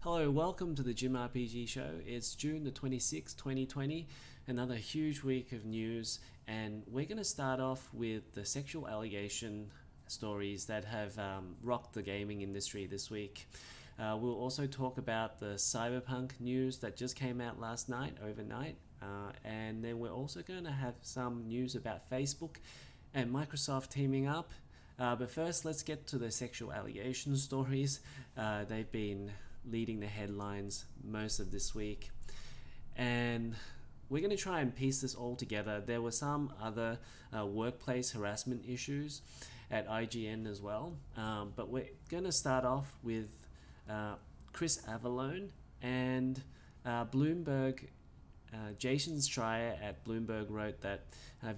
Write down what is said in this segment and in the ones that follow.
Hello, welcome to the JimRPG Show. It's June the 26th, 2020, another huge week of news, and we're going to start off with the sexual allegation stories that have rocked the gaming industry this week. We'll also talk about the Cyberpunk news that just came out last night, overnight, and then we're also going to have some news about Facebook and Microsoft teaming up. But first, let's get to the sexual allegation stories. They've been leading the headlines most of this week, and we're going to try and piece this all together. There were some other workplace harassment issues at IGN as well, but we're going to start off with Chris Avellone and Bloomberg. Jason Schreier at Bloomberg wrote that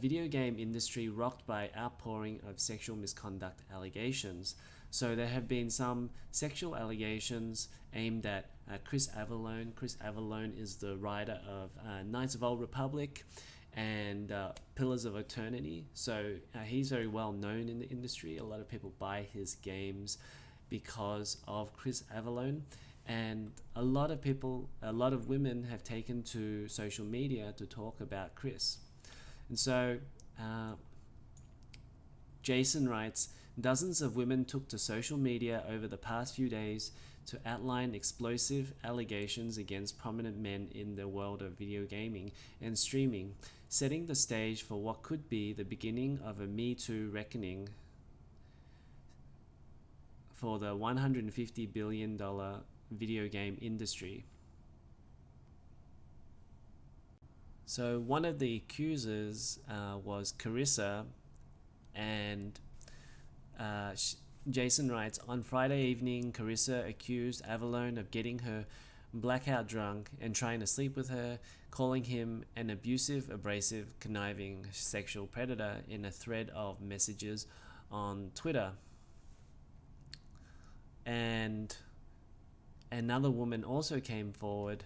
video game industry rocked by outpouring of sexual misconduct allegations. So there have been some sexual allegations aimed at Chris Avellone. Chris Avellone is the writer of Knights of Old Republic and Pillars of Eternity. So he's very well known in the industry. A lot of people buy his games because of Chris Avellone. And a lot of women have taken to social media to talk about Chris. And so Jason writes, dozens of women took to social media over the past few days to outline explosive allegations against prominent men in the world of video gaming and streaming, setting the stage for what could be the beginning of a Me Too reckoning for the $150 billion video game industry. So one of the accusers was Carissa, and Jason writes, on Friday evening, Carissa accused Avellone of getting her blackout drunk and trying to sleep with her, calling him an abusive, abrasive, conniving sexual predator in a thread of messages on Twitter. And another woman also came forward,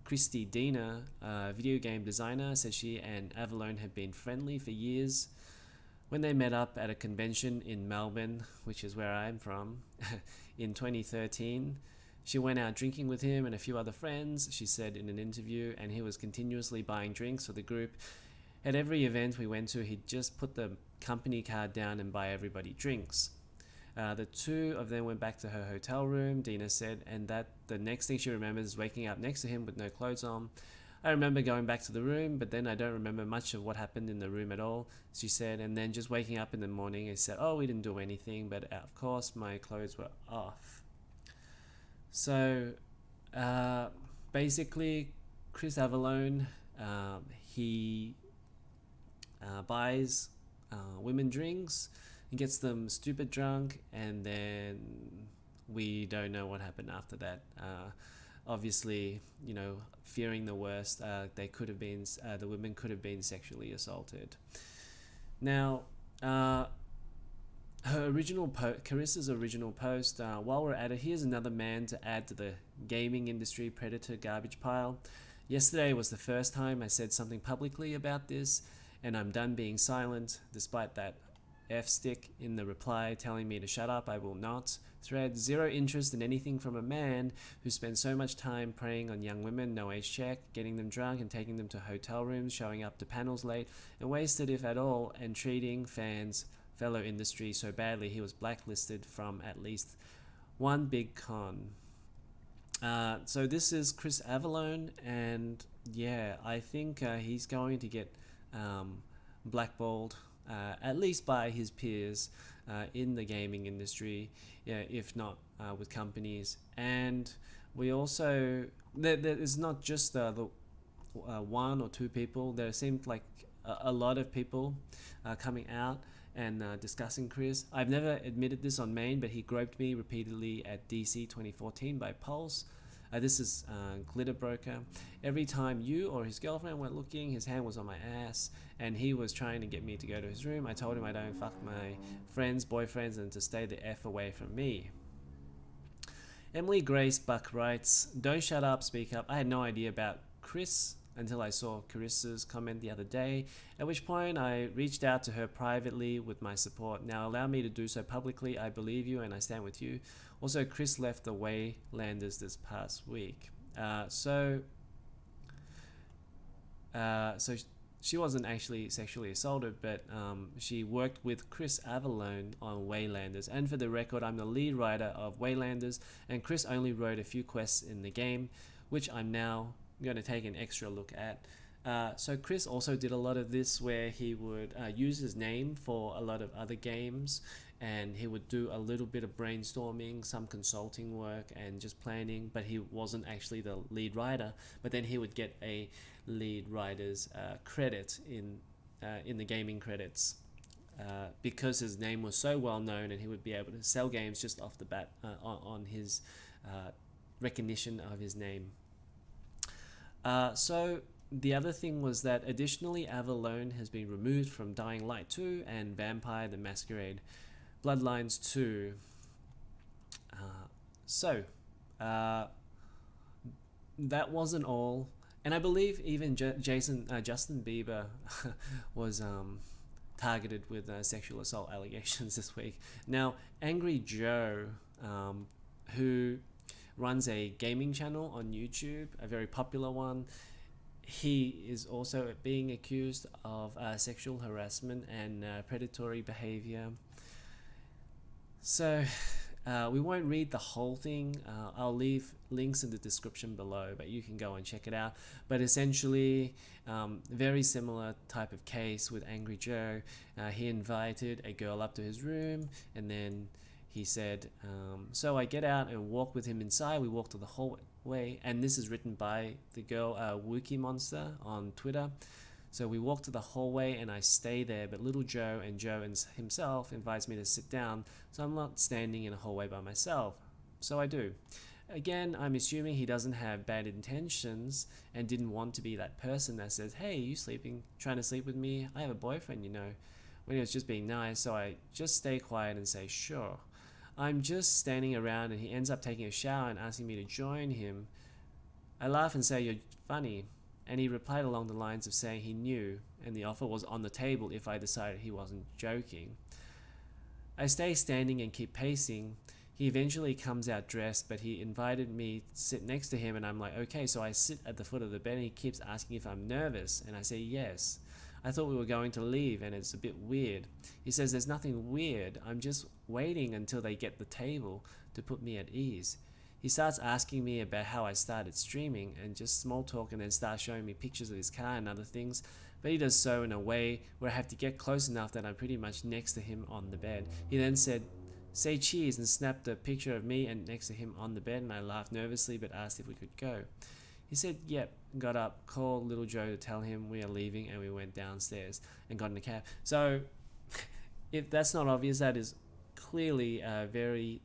Christy Diener, a video game designer, says she and Avellone had been friendly for years. When they met up at a convention in Melbourne, which is where I'm from, in 2013, she went out drinking with him and a few other friends, she said in an interview, and he was continuously buying drinks for the group. At every event we went to, he'd just put the company card down and buy everybody drinks. The two of them went back to her hotel room, Dina said, and that the next thing she remembers is waking up next to him with no clothes on. I remember going back to the room, but then I don't remember much of what happened in the room at all, she said, and then just waking up in the morning and said, oh, we didn't do anything, but of course my clothes were off. So basically, Chris Avellone, he buys women drinks, he gets them stupid drunk, and then we don't know what happened after that. Obviously, fearing the worst, the women could have been sexually assaulted. Now, Carissa's original post, while we're at it, here's another man to add to the gaming industry predator garbage pile. Yesterday was the first time I said something publicly about this, and I'm done being silent. Despite that F-stick in the reply telling me to shut up, I will not. Thread, zero interest in anything from a man who spends so much time preying on young women, no age check, getting them drunk and taking them to hotel rooms, showing up to panels late and wasted if at all, and treating fans, fellow industry so badly he was blacklisted from at least one big con. So this is Chris Avellone, and yeah, I think he's going to get blackballed, at least by his peers in the gaming industry, if not with companies. And we also, there's not just the one or two people. There seemed like a lot of people coming out and discussing Chris. I've never admitted this on main, but he groped me repeatedly at DC 2014 by Pulse. This is Glitter Broker. Every time you or his girlfriend went looking, his hand was on my ass, and he was trying to get me to go to his room. I told him I don't fuck my friends, boyfriends, and to stay the F away from me. Emily Grace Buck writes, don't shut up, speak up. I had no idea about Chris until I saw Carissa's comment the other day, at which point I reached out to her privately with my support. Now allow me to do so publicly. I believe you and I stand with you. Also, Chris left the Waylanders this past week. So she wasn't actually sexually assaulted, but she worked with Chris Avellone on Waylanders. And for the record, I'm the lead writer of Waylanders, and Chris only wrote a few quests in the game, which I'm now going to take an extra look at. So Chris also did a lot of this where he would use his name for a lot of other games, and he would do a little bit of brainstorming, some consulting work, and just planning, but he wasn't actually the lead writer. But then he would get a lead writer's credit in the gaming credits because his name was so well known, and he would be able to sell games just off the bat on his recognition of his name. So the other thing was that additionally Avellone has been removed from Dying Light 2 and Vampire the Masquerade Bloodlines 2. That wasn't all. And I believe even Justin Bieber was targeted with sexual assault allegations this week. Now, Angry Joe, who runs a gaming channel on YouTube, a very popular one, he is also being accused of sexual harassment and predatory behaviour. So we won't read the whole thing. I'll leave links in the description below, but you can go and check it out. But essentially, very similar type of case with Angry Joe. He invited a girl up to his room, and then he said, so I get out and walk with him inside. We walk to the hallway, and this is written by the girl Wookie Monster on Twitter. So we walk to the hallway and I stay there, but little Joe himself invites me to sit down, so I'm not standing in a hallway by myself. So I do. Again, I'm assuming he doesn't have bad intentions and didn't want to be that person that says, hey, you trying to sleep with me? I have a boyfriend, when he was just being nice. So I just stay quiet and say, sure. I'm just standing around and he ends up taking a shower and asking me to join him. I laugh and say, you're funny. And he replied along the lines of saying he knew and the offer was on the table if I decided he wasn't joking. I stay standing and keep pacing. He eventually comes out dressed, but he invited me to sit next to him, and I'm like, okay. So I sit at the foot of the bed and he keeps asking if I'm nervous, and I say yes. I thought we were going to leave and it's a bit weird. He says there's nothing weird. I'm just waiting until they get the table to put me at ease. He starts asking me about how I started streaming and just small talk, and then starts showing me pictures of his car and other things, but he does so in a way where I have to get close enough that I'm pretty much next to him on the bed. He then said, say cheese, and snapped a picture of me and next to him on the bed, and I laughed nervously but asked if we could go. He said yep, got up, called little Joe to tell him we are leaving, and we went downstairs and got in a cab. So if that's not obvious, that is clearly very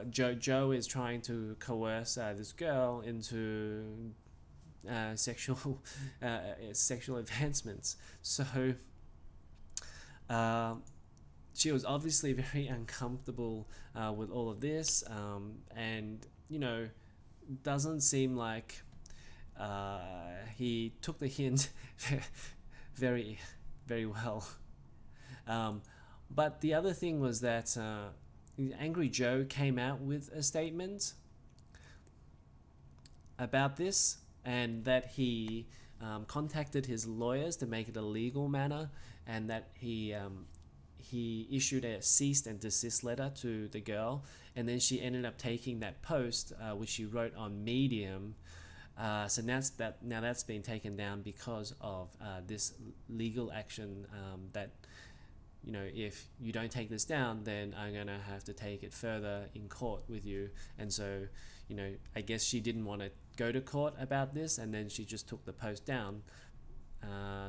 Joe is trying to coerce this girl into sexual advancements. So she was obviously very uncomfortable with all of this, and doesn't seem like he took the hint very, very well. But the other thing was that Angry Joe came out with a statement about this, and that he contacted his lawyers to make it a legal matter, and that he issued a cease and desist letter to the girl, and then she ended up taking that post which she wrote on Medium. So now that's been taken down because of this legal action that if you don't take this down, then I'm gonna have to take it further in court with you. And so I guess she didn't want to go to court about this, and then she just took the post down.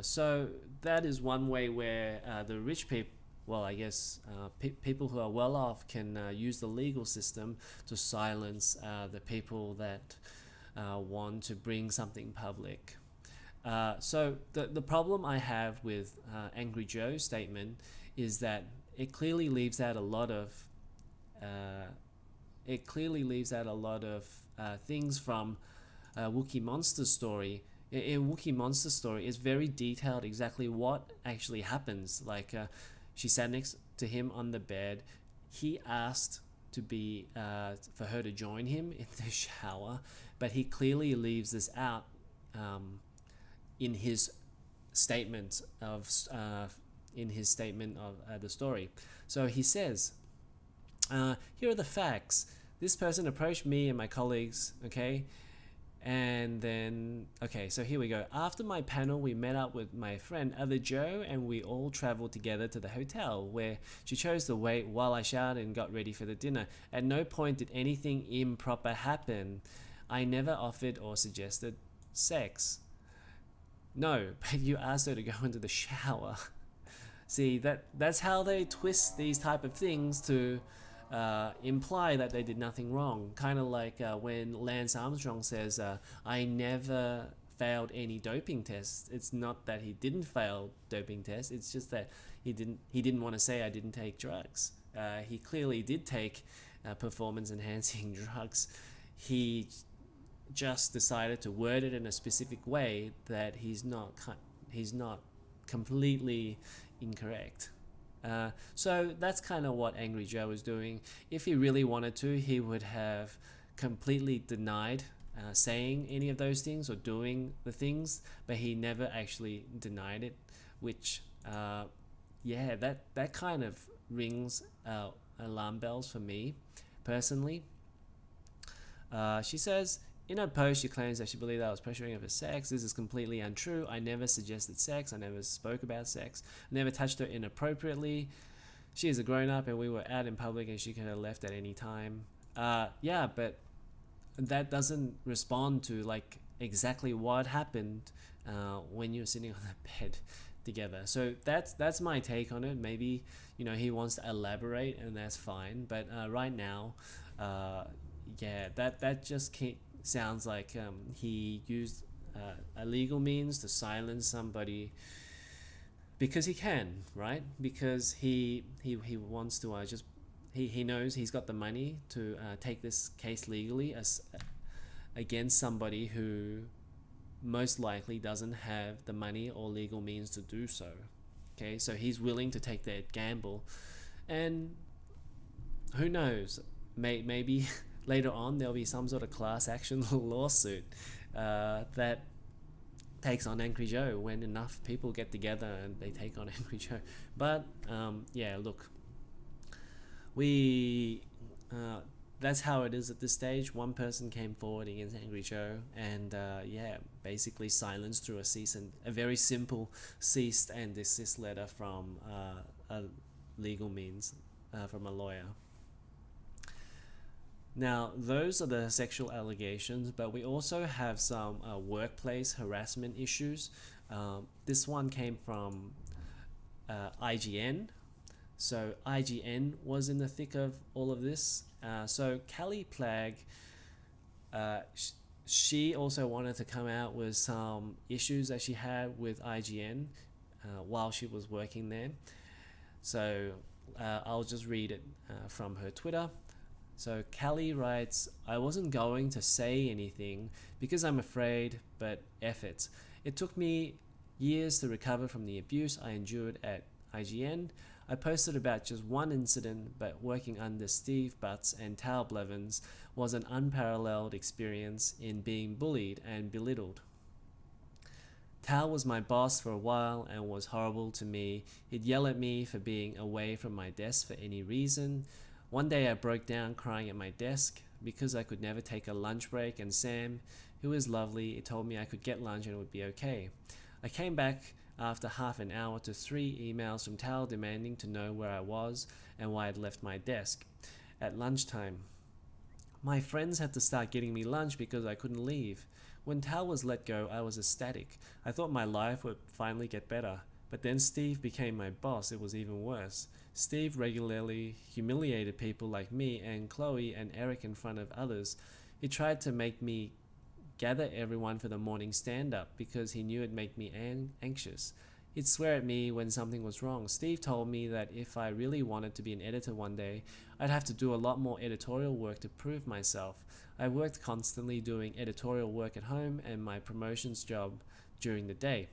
So that is one way where the rich people, well, I guess people who are well off can use the legal system to silence the people that want to bring something public. So the problem I have with Angry Joe's statement is that it clearly leaves out a lot of things from Wookiee Monster story. In Wookiee Monster story, it's very detailed exactly what actually happens. Like she sat next to him on the bed. He asked to be for her to join him in the shower, but he clearly leaves this out in his statement of the story. So he says, here are the facts. This person approached me and my colleagues, okay? And then, okay, so here we go. After my panel, we met up with my friend Other Joe, and we all traveled together to the hotel, where she chose to wait while I showered and got ready for the dinner. At no point did anything improper happen. I never offered or suggested sex. No, but you asked her to go into the shower. See, that's how they twist these type of things to imply that they did nothing wrong. Kind of like when Lance Armstrong says, I never failed any doping tests. It's not that he didn't fail doping tests, it's just that he didn't want to say I didn't take drugs. He clearly did take performance enhancing drugs. He just decided to word it in a specific way that he's not completely incorrect. So that's kind of what Angry Joe was doing. If he really wanted to, he would have completely denied saying any of those things or doing the things, but he never actually denied it, which that kind of rings alarm bells for me personally. She says, in her post, she claims that she believed that I was pressuring her for sex. This is completely untrue. I never suggested sex. I never spoke about sex. I never touched her inappropriately. She is a grown-up and we were out in public and she could have left at any time. Yeah, but that doesn't respond to like exactly what happened when you're sitting on the bed together. So that's my take on it. Maybe, he wants to elaborate and that's fine. But right now, that just sounds like he used illegal means to silence somebody because he can, right? Because he wants to he knows he's got the money to take this case legally against somebody who most likely doesn't have the money or legal means to do so. Okay, so he's willing to take that gamble, and who knows, maybe later on there'll be some sort of class action lawsuit that takes on Angry Joe when enough people get together and they take on Angry Joe. But look, that's how it is at this stage. One person came forward against Angry Joe and basically silenced through a very simple cease and desist letter from a legal means from a lawyer. Now, those are the sexual allegations, but we also have some workplace harassment issues. This one came from IGN. So IGN was in the thick of all of this. So Kallie Plagge, she also wanted to come out with some issues that she had with IGN while she was working there. So I'll just read it from her Twitter. So Kallie writes, I wasn't going to say anything because I'm afraid, but F it. It took me years to recover from the abuse I endured at IGN. I posted about just one incident, but working under Steve Butts and Tal Blevins was an unparalleled experience in being bullied and belittled. Tal was my boss for a while and was horrible to me. He'd yell at me for being away from my desk for any reason. One day I broke down crying at my desk because I could never take a lunch break, and Sam, who is lovely, told me I could get lunch and it would be okay. I came back after half an hour to 3 emails from Tal demanding to know where I was and why I'd left my desk at lunchtime. My friends had to start getting me lunch because I couldn't leave. When Tal was let go, I was ecstatic. I thought my life would finally get better. But then Steve became my boss. It was even worse. Steve regularly humiliated people like me and Chloe and Eric in front of others. He tried to make me gather everyone for the morning stand-up because he knew it'd make me anxious. He'd swear at me when something was wrong. Steve told me that if I really wanted to be an editor one day, I'd have to do a lot more editorial work to prove myself. I worked constantly doing editorial work at home and my promotions job during the day.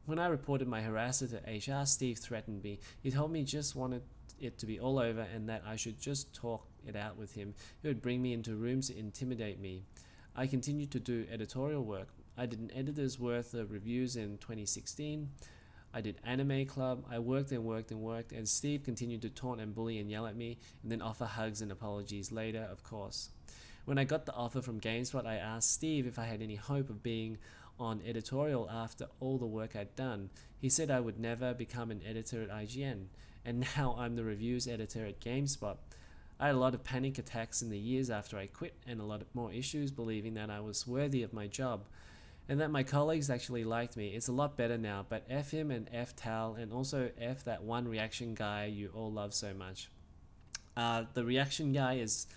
When I reported my harasser to HR, Steve threatened me. He told me he just wanted it to be all over and that I should just talk it out with him. He would bring me into rooms to intimidate me. I continued to do editorial work. I did an editor's worth of reviews in 2016. I did Anime Club. I worked and worked and worked, and Steve continued to taunt and bully and yell at me, and then offer hugs and apologies later, of course. When I got the offer from GameSpot, I asked Steve if I had any hope of being on editorial after all the work I'd done. He said I would never become an editor at IGN, and now I'm the reviews editor at GameSpot. I had a lot of panic attacks in the years after I quit, and a lot of more issues believing that I was worthy of my job, and that my colleagues actually liked me. It's a lot better now, but F him and F Tal, and also F that one reaction guy you all love so much. The reaction guy is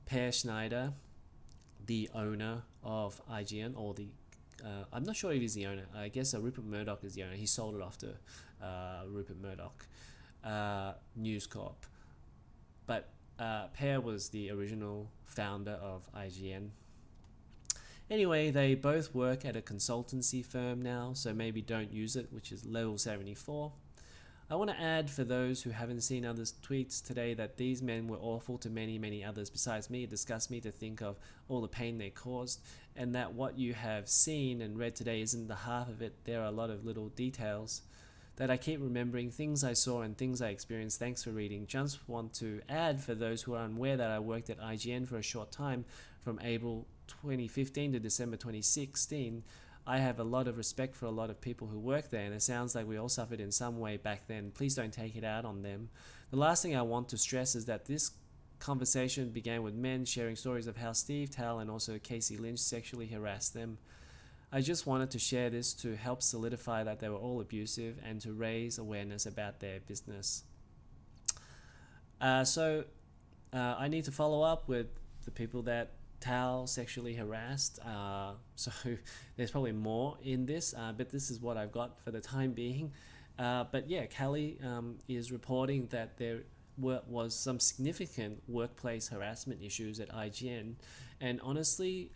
Per Schneider, the owner of IGN, or the I'm not sure if he's the owner. I guess Rupert Murdoch is the owner. He sold it off to Rupert Murdoch, News Corp. But Per was the original founder of IGN. Anyway, they both work at a consultancy firm now, so maybe don't use it, which is level 74. I want to add, for those who haven't seen others' tweets today, that these men were awful to many, many others besides me. It disgusts me to think of all the pain they caused, and that what you have seen and read today isn't the half of it. There are a lot of little details that I keep remembering, things I saw and things I experienced. Thanks for reading. Just want to add, for those who are unaware, that I worked at IGN for a short time, from April 2015 to December 2016. I have a lot of respect for a lot of people who work there, and it sounds like we all suffered in some way back then. Please don't take it out on them. The last thing I want to stress is that this conversation began with men sharing stories of how Steve, Tal, and also Casey Lynch sexually harassed them. I just wanted to share this to help solidify that they were all abusive and to raise awareness about their business. So I need to follow up with the people that Tal sexually harassed. So there's probably more in this, but this is what I've got for the time being. But yeah, Kallie is reporting that there was some significant workplace harassment issues at IGN, and honestly,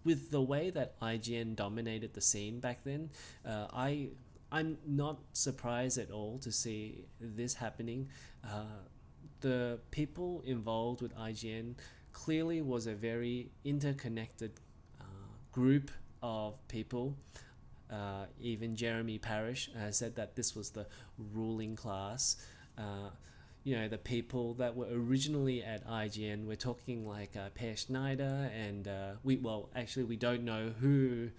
with the way that IGN dominated the scene back then, I'm not surprised at all to see this happening. The people involved with IGN clearly was a very interconnected group of people. Even Jeremy Parish said that this was the ruling class. The people that were originally at IGN, we're talking like Per Schneider, and we don't know who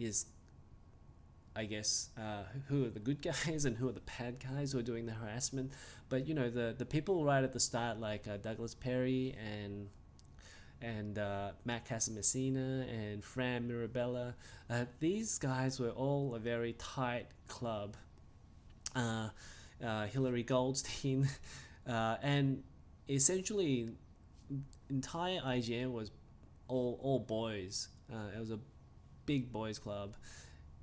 is, I guess, who are the good guys and who are the bad guys who are doing the harassment. But the people right at the start, like Douglas Perry and Matt Casamessina and Fran Mirabella, these guys were all a very tight club. Hillary Goldstein, and essentially entire IGN was all boys. It was a big boys club,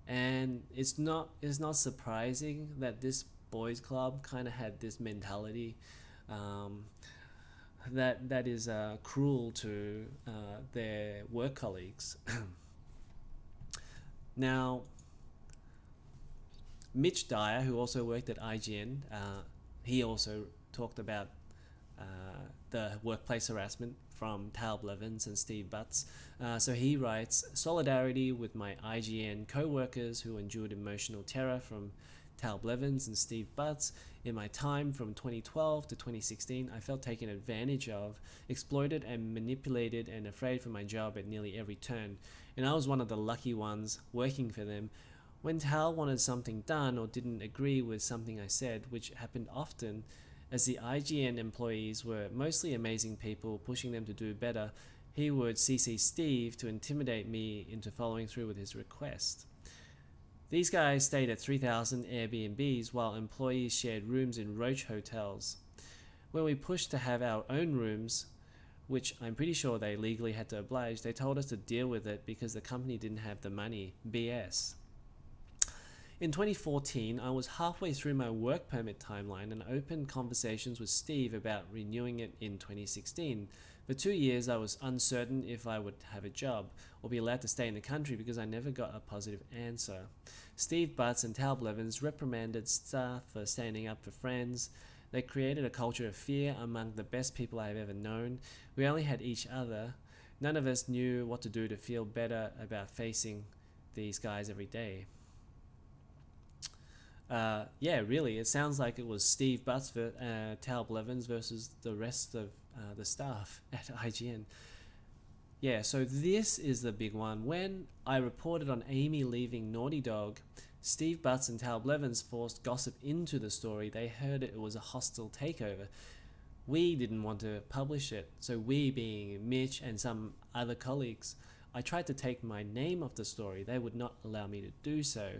and it's not surprising that this boys club kind of had this mentality that is cruel to their work colleagues. Now, Mitch Dyer, who also worked at IGN, he also talked about the workplace harassment from Tal Blevins and Steve Butts. So he writes, "Solidarity with my IGN co-workers who endured emotional terror from Tal Blevins and Steve Butts. In my time from 2012 to 2016, I felt taken advantage of, exploited and manipulated, and afraid for my job at nearly every turn. And I was one of the lucky ones working for them. When Tal wanted something done or didn't agree with something I said, which happened often, as the IGN employees were mostly amazing people pushing them to do better, he would CC Steve to intimidate me into following through with his request. These guys stayed at 3,000 Airbnbs while employees shared rooms in roach hotels. When we pushed to have our own rooms, which I'm pretty sure they legally had to oblige, they told us to deal with it because the company didn't have the money. BS. In 2014, I was halfway through my work permit timeline and opened conversations with Steve about renewing it in 2016. For 2 years, I was uncertain if I would have a job or be allowed to stay in the country because I never got a positive answer. Steve Butts and Tal Blevins reprimanded staff for standing up for friends. They created a culture of fear among the best people I have ever known. We only had each other. None of us knew what to do to feel better about facing these guys every day. Yeah, really, it sounds like it was Steve Butts for Tal Blevins versus the rest of the staff at IGN. Yeah, so this is the big one. When I reported on Amy leaving Naughty Dog, Steve Butts and Tal Blevins forced gossip into the story. They heard it was a hostile takeover. We didn't want to publish it, so we, being Mitch and some other colleagues, I tried to take my name off the story. They would not allow me to do so.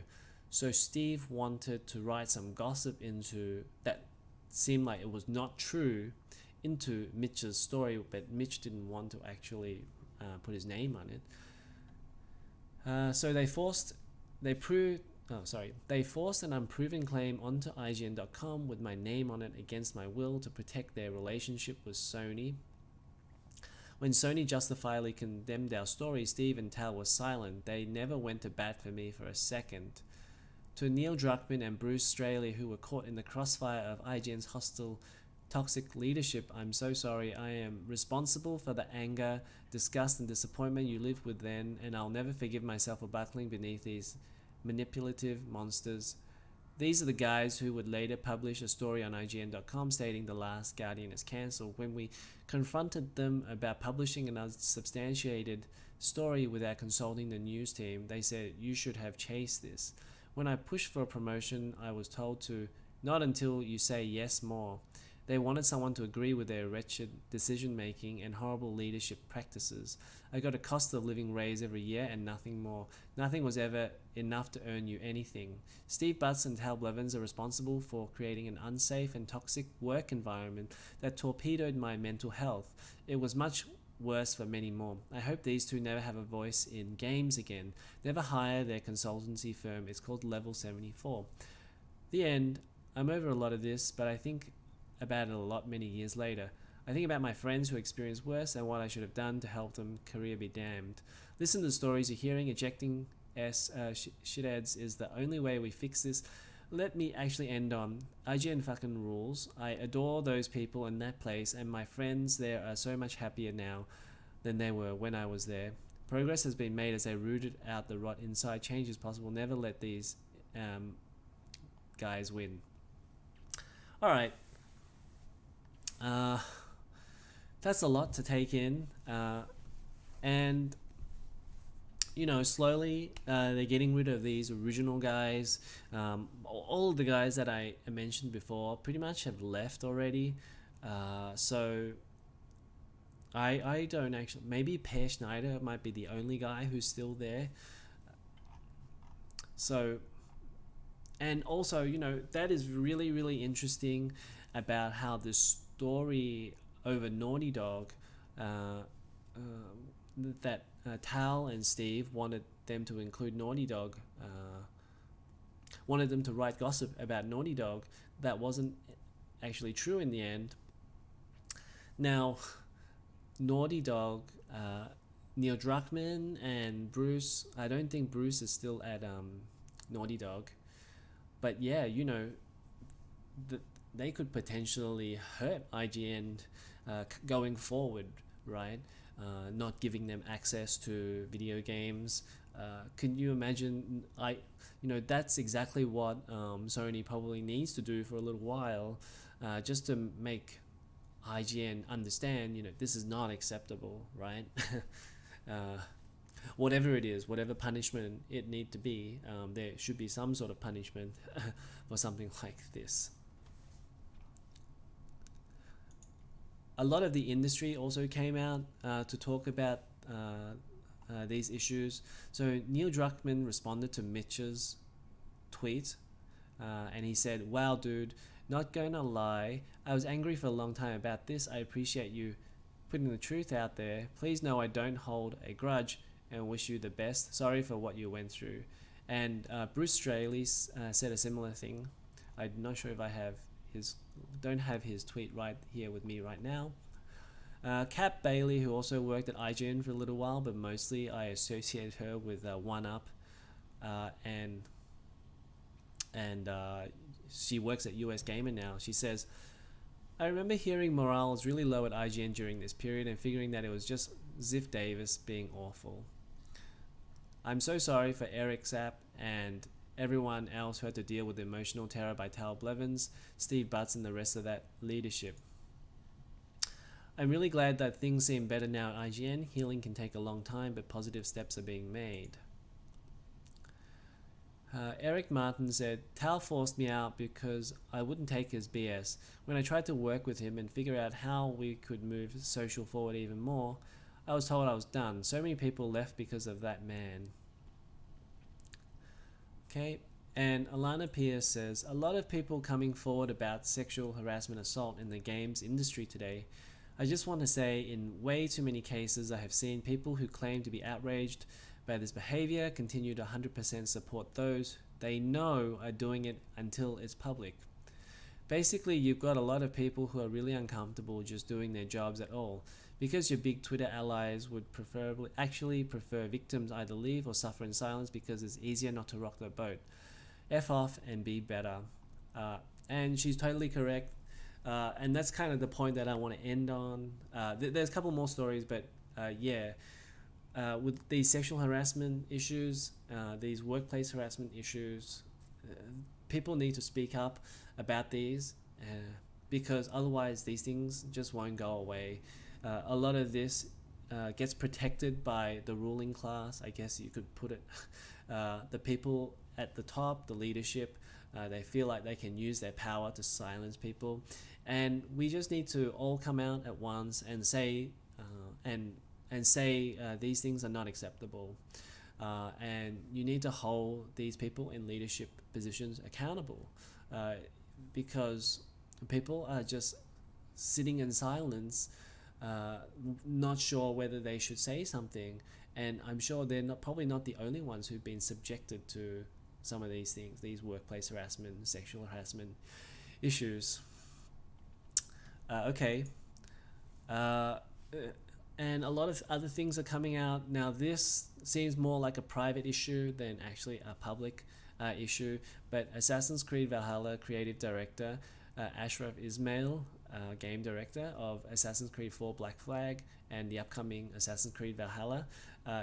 So Steve wanted to write some gossip into that seemed like it was not true into Mitch's story, but Mitch didn't want to actually put his name on it. So they forced an unproven claim onto IGN.com with my name on it against my will to protect their relationship with Sony. When Sony justifiably condemned our story, Steve and Tal were silent. They never went to bat for me for a second. To Neil Druckmann and Bruce Straley, who were caught in the crossfire of IGN's hostile, toxic leadership, I'm so sorry. I am responsible for the anger, disgust, and disappointment you lived with then, and I'll never forgive myself for buckling beneath these manipulative monsters. These are the guys who would later publish a story on IGN.com stating The Last Guardian is cancelled. When we confronted them about publishing an unsubstantiated story without consulting the news team, they said, "You should have chased this." When I pushed for a promotion, I was told to, "Not until you say yes more." They wanted someone to agree with their wretched decision-making and horrible leadership practices. I got a cost of living raise every year and nothing more. Nothing was ever enough to earn you anything. Steve Butts and Tal Blevins are responsible for creating an unsafe and toxic work environment that torpedoed my mental health. It was much worse for many more. I hope these two never have a voice in games again. Never hire their consultancy firm. It's called Level 74. The end. I'm over a lot of this, but I think about it a lot many years later. I think about my friends who experienced worse and what I should have done to help them. Career be damned. Listen to the stories you're hearing. Ejecting shitheads is the only way we fix this. Let me actually end on IGN fucking rules. I adore those people in that place, and my friends there are so much happier now than they were when I was there. Progress has been made as they rooted out the rot inside. Change is possible. Never let these guys win. Alright. That's a lot to take in, and you know, slowly they're getting rid of these original guys. All the guys that I mentioned before pretty much have left already, so I don't actually, maybe Per Schneider might be the only guy who's still there. So, and also, you know, that is really, really interesting about how this story over Naughty Dog, that Tal and Steve wanted them to include Naughty Dog, wanted them to write gossip about Naughty Dog. That wasn't actually true in the end. Now, Naughty Dog, Neil Druckmann and Bruce, I don't think Bruce is still at Naughty Dog, but yeah, you know, they could potentially hurt IGN going forward, right? Not giving them access to video games. Can you imagine? That's exactly what Sony probably needs to do for a little while, just to make IGN understand, you know, this is not acceptable, right? Whatever it is, whatever punishment it need to be, there should be some sort of punishment for something like this. A lot of the industry also came out to talk about these issues. So Neil Druckmann responded to Mitch's tweet, and he said, "Wow, dude, not gonna lie, I was angry for a long time about this. I appreciate you putting the truth out there. Please know I don't hold a grudge and wish you the best. Sorry for what you went through." And Bruce Straley said a similar thing. I'm not sure if I have don't have his tweet right here with me right now. Kat Bailey, who also worked at IGN for a little while, but mostly I associate her with 1UP, and she works at US Gamer now. She says, I remember hearing morale was really low at IGN during this period and figuring that it was just Ziff Davis being awful. I'm so sorry for Eric Zapp and everyone else who had to deal with the emotional terror by Tal Blevins, Steve Butts, and the rest of that leadership. I'm really glad that things seem better now at IGN. Healing can take a long time, but positive steps are being made. Eric Martin said, Tal forced me out because I wouldn't take his BS. When I tried to work with him and figure out how we could move social forward even more, I was told I was done. So many people left because of that man. Okay, and Alana Pierce says, a lot of people coming forward about sexual harassment assault in the games industry today. I just want to say, in way too many cases, I have seen people who claim to be outraged by this behaviour continue to 100% support those they know are doing it until it's public. Basically, you've got a lot of people who are really uncomfortable just doing their jobs at all, because your big Twitter allies would prefer victims either leave or suffer in silence because it's easier not to rock the boat. F off and be better. And she's totally correct. And that's kind of the point that I want to end on. There's a couple more stories, but with these sexual harassment issues, these workplace harassment issues, people need to speak up about these because otherwise these things just won't go away. A lot of this gets protected by the ruling class, I guess you could put it. The people at the top, the leadership, they feel like they can use their power to silence people. And we just need to all come out at once and say these things are not acceptable. And you need to hold these people in leadership positions accountable, because people are just sitting in silence, not sure whether they should say something. And I'm sure they're probably not the only ones who've been subjected to some of these things, these workplace harassment, sexual harassment issues. And a lot of other things are coming out. Now this seems more like a private issue than actually a public issue, but Assassin's Creed Valhalla creative director Ashraf Ismail, game director of Assassin's Creed 4 Black Flag and the upcoming Assassin's Creed Valhalla,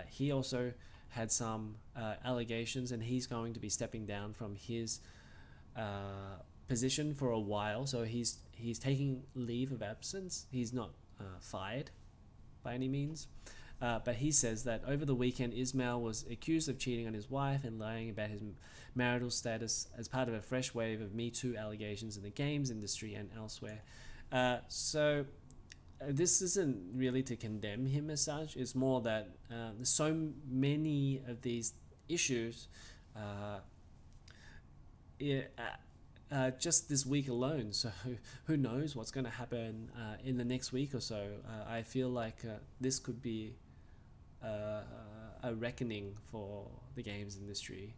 he also had some allegations, and he's going to be stepping down from his position for a while. So he's taking leave of absence. He's not fired by any means, but he says that over the weekend Ismail was accused of cheating on his wife and lying about his marital status as part of a fresh wave of Me Too allegations in the games industry and elsewhere. So this isn't really to condemn him as such. It's more that there's so many of these issues just this week alone. So who knows what's going to happen in the next week or so. I feel like this could be a reckoning for the games industry.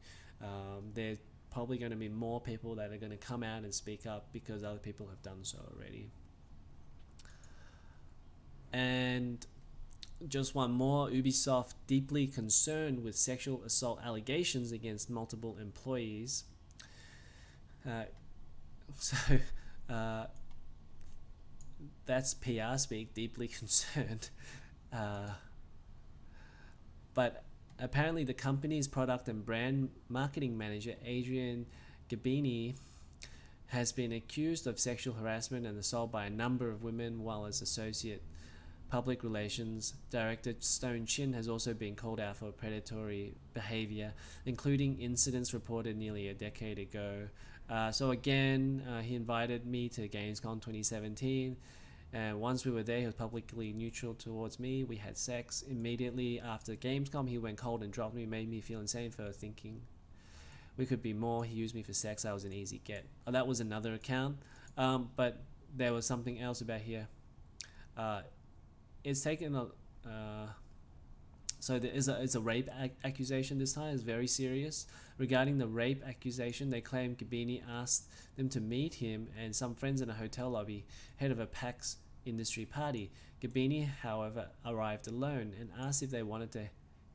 There's probably going to be more people that are going to come out and speak up because other people have done so already. And just one more, Ubisoft deeply concerned with sexual assault allegations against multiple employees. That's PR speak, deeply concerned. But apparently the company's product and brand marketing manager, Adrian Gabini, has been accused of sexual harassment and assault by a number of women, while as associate public relations director Stone Chin has also been called out for predatory behaviour, including incidents reported nearly a decade ago. So again, he invited me to Gamescom 2017, and once we were there, he was publicly neutral towards me. We had sex. Immediately after Gamescom, he went cold and dropped me, made me feel insane for thinking we could be more. He used me for sex. I was an easy get. That was another account, but there was something else about here. It's taken So there is it's a rape accusation this time. It's very serious. Regarding the rape accusation, they claim Gabini asked them to meet him and some friends in a hotel lobby ahead of a PAX industry party. Gabini, however, arrived alone and asked if they wanted to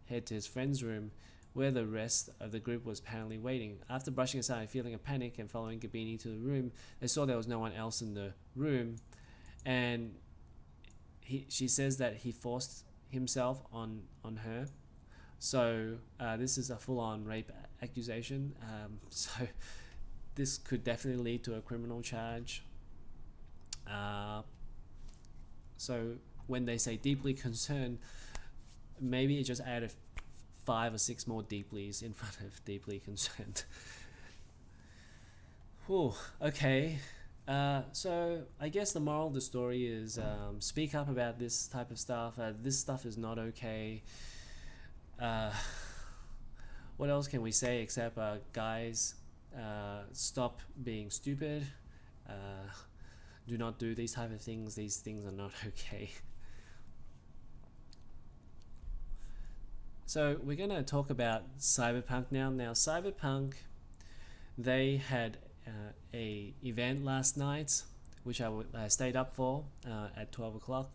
head to his friend's room, where the rest of the group was apparently waiting. After brushing aside a feeling of panic and following Gabini to the room, they saw there was no one else in the room, and she says that he forced himself on her. So this is a full-on rape accusation. So this could definitely lead to a criminal charge. So when they say deeply concerned, maybe it just added 5 or 6 more deeplies in front of deeply concerned. Whew, okay. So I guess the moral of the story is speak up about this type of stuff. This stuff is not okay. What else can we say except guys, stop being stupid. Do not do these type of things. These things are not okay. So we're going to talk about Cyberpunk now. Now Cyberpunk, they had a event last night, which I stayed up for at 12 o'clock.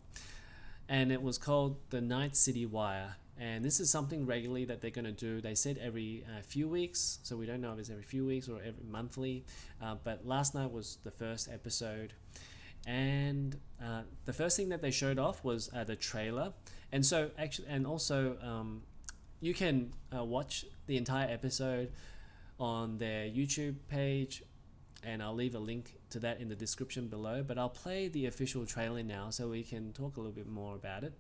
And it was called the Night City Wire. And this is something regularly that they're going to do. They said every few weeks, so we don't know if it's every few weeks or every monthly. But last night was the first episode. And the first thing that they showed off was the trailer. And so actually, and also you can watch the entire episode on their YouTube page, and I'll leave a link to that in the description below. But I'll play the official trailer now so we can talk a little bit more about it.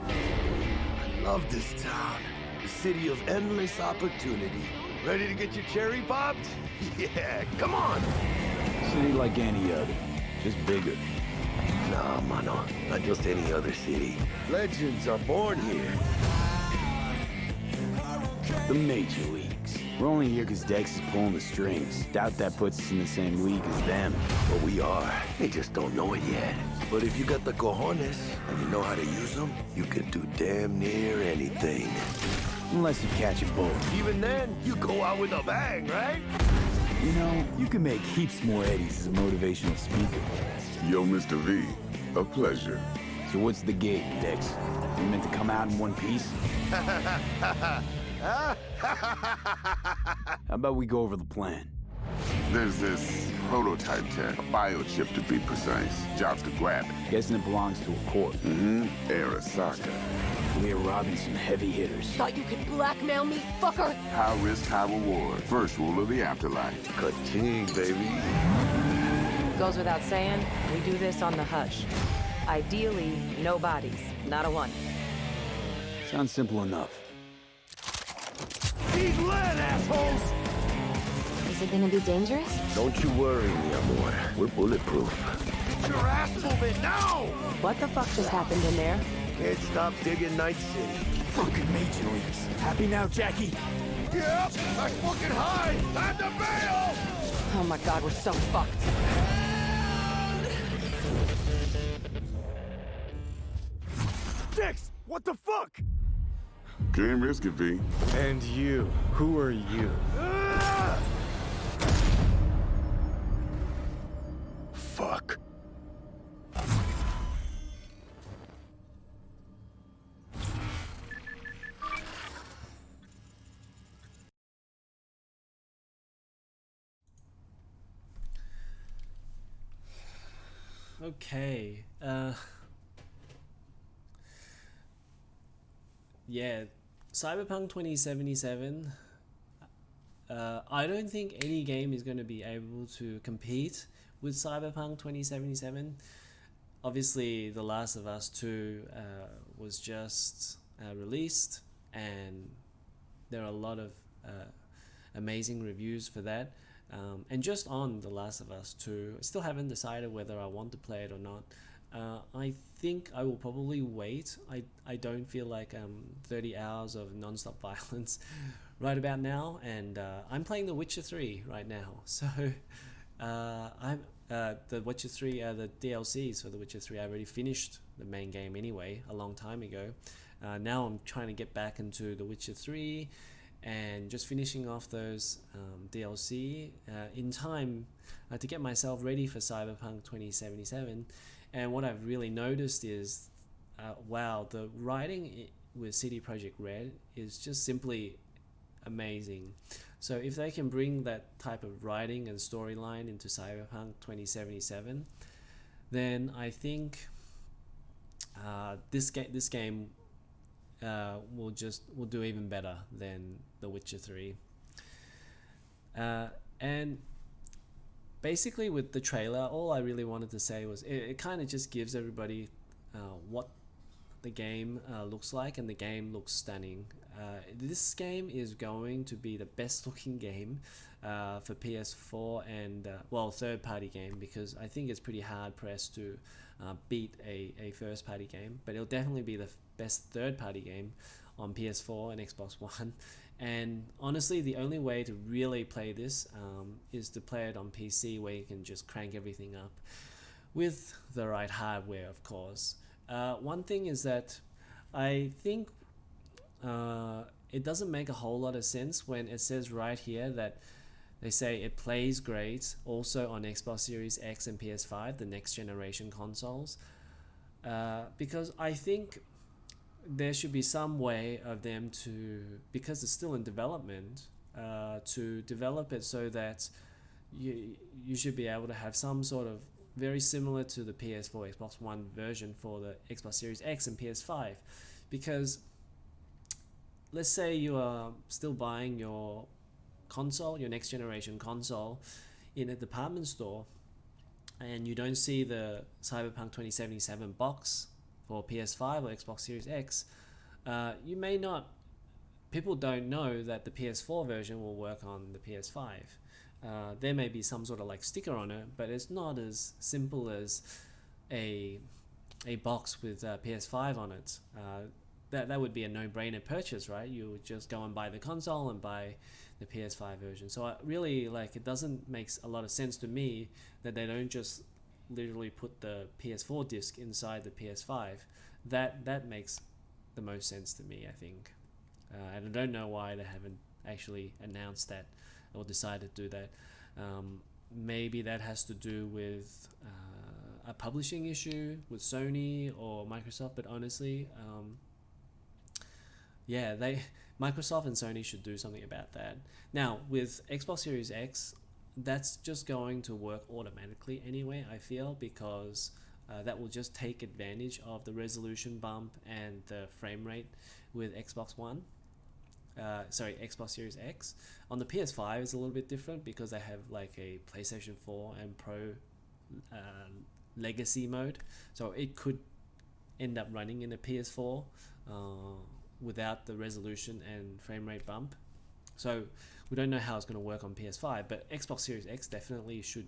I love this town. The city of endless opportunity. Ready to get your cherry popped? Yeah, come on! City like any other, just bigger. Nah, mano, not just any other city. Legends are born here. The major leagues. We're only here because Dex is pulling the strings. Doubt that puts us in the same league as them. But we are. They just don't know it yet. But if you got the cojones and you know how to use them, you can do damn near anything. Unless you catch a bullet. Even then, you go out with a bang, right? You know, you can make heaps more eddies as a motivational speaker. Yo, Mr. V, a pleasure. So what's the gig, Dex? You meant to come out in one piece? How about we go over the plan? There's this prototype tech, a biochip to be precise. Jobs to grab it. Guessing it belongs to a court. Arasaka. We're robbing some heavy hitters. Thought you could blackmail me, fucker? High risk, high reward. First rule of the afterlife. Ka-ching, baby. Goes without saying, we do this on the hush. Ideally, no bodies, not a one. Sounds simple enough. He's lead, assholes! Is it gonna be dangerous? Don't you worry, mi amor. We're bulletproof. Get your ass moving now! What the fuck just happened in there? Can't stop digging Night City. Fucking major leagues. Happy now, Jackie? Yep, I fucking high! Time to bail! Oh my god, we're so fucked. Dix, what the fuck? Can't risk it, V. And you, who are you? Fuck. Okay. Yeah, Cyberpunk 2077. I don't think any game is going to be able to compete with Cyberpunk 2077. Obviously, The Last of Us 2 was just released, and there are a lot of amazing reviews for that. And just on The Last of Us 2, I still haven't decided whether I want to play it or not. I think I will probably wait. I don't feel like 30 hours of non-stop violence right about now, and I'm playing The Witcher 3 right now. So I'm The Witcher 3, the DLCs for The Witcher 3. I already finished the main game anyway a long time ago. Now I'm trying to get back into The Witcher 3 and just finishing off those DLC in time to get myself ready for Cyberpunk 2077. And what I've really noticed is, wow, the writing with CD Projekt Red is just simply amazing. So if they can bring that type of writing and storyline into Cyberpunk 2077, then I think this game will do even better than The Witcher 3. And basically with the trailer, all I really wanted to say was it kind of just gives everybody what the game looks like, and the game looks stunning. This game is going to be the best looking game for PS4 and third-party game, because I think it's pretty hard pressed to beat a first-party game, but it'll definitely be the best third-party game on PS4 and Xbox One. And honestly, the only way to really play this is to play it on PC, where you can just crank everything up with the right hardware, of course. One thing is that I think it doesn't make a whole lot of sense when it says right here that they say it plays great also on Xbox Series X and PS5, the next generation consoles, because I think there should be some way of them to, because it's still in development, to develop it so that you should be able to have some sort of very similar to the PS4, Xbox One version for the Xbox Series X and PS5. Because let's say you are still buying your console, your next generation console, in a department store, and you don't see the Cyberpunk 2077 box for PS5 or Xbox Series X, you may not, people don't know that the PS4 version will work on the PS5. There may be some sort of like sticker on it, but it's not as simple as a box with PS5 on it. That would be a no-brainer purchase, right? You would just go and buy the console and buy the PS5 version. So I really, like, it doesn't make a lot of sense to me that they don't just literally put the PS4 disc inside the PS5. That makes the most sense to me, I think. And I don't know why they haven't actually announced that or decided to do that. Maybe that has to do with a publishing issue with Sony or Microsoft, but honestly, Microsoft and Sony should do something about that. Now, with Xbox Series X, that's just going to work automatically anyway, I feel, because that will just take advantage of the resolution bump and the frame rate with Xbox One. Xbox Series X. On the PS5 it's a little bit different because they have like a PlayStation 4 and Pro legacy mode, so it could end up running in a PS4 without the resolution and frame rate bump. So we don't know how it's going to work on PS5, but Xbox Series X definitely should,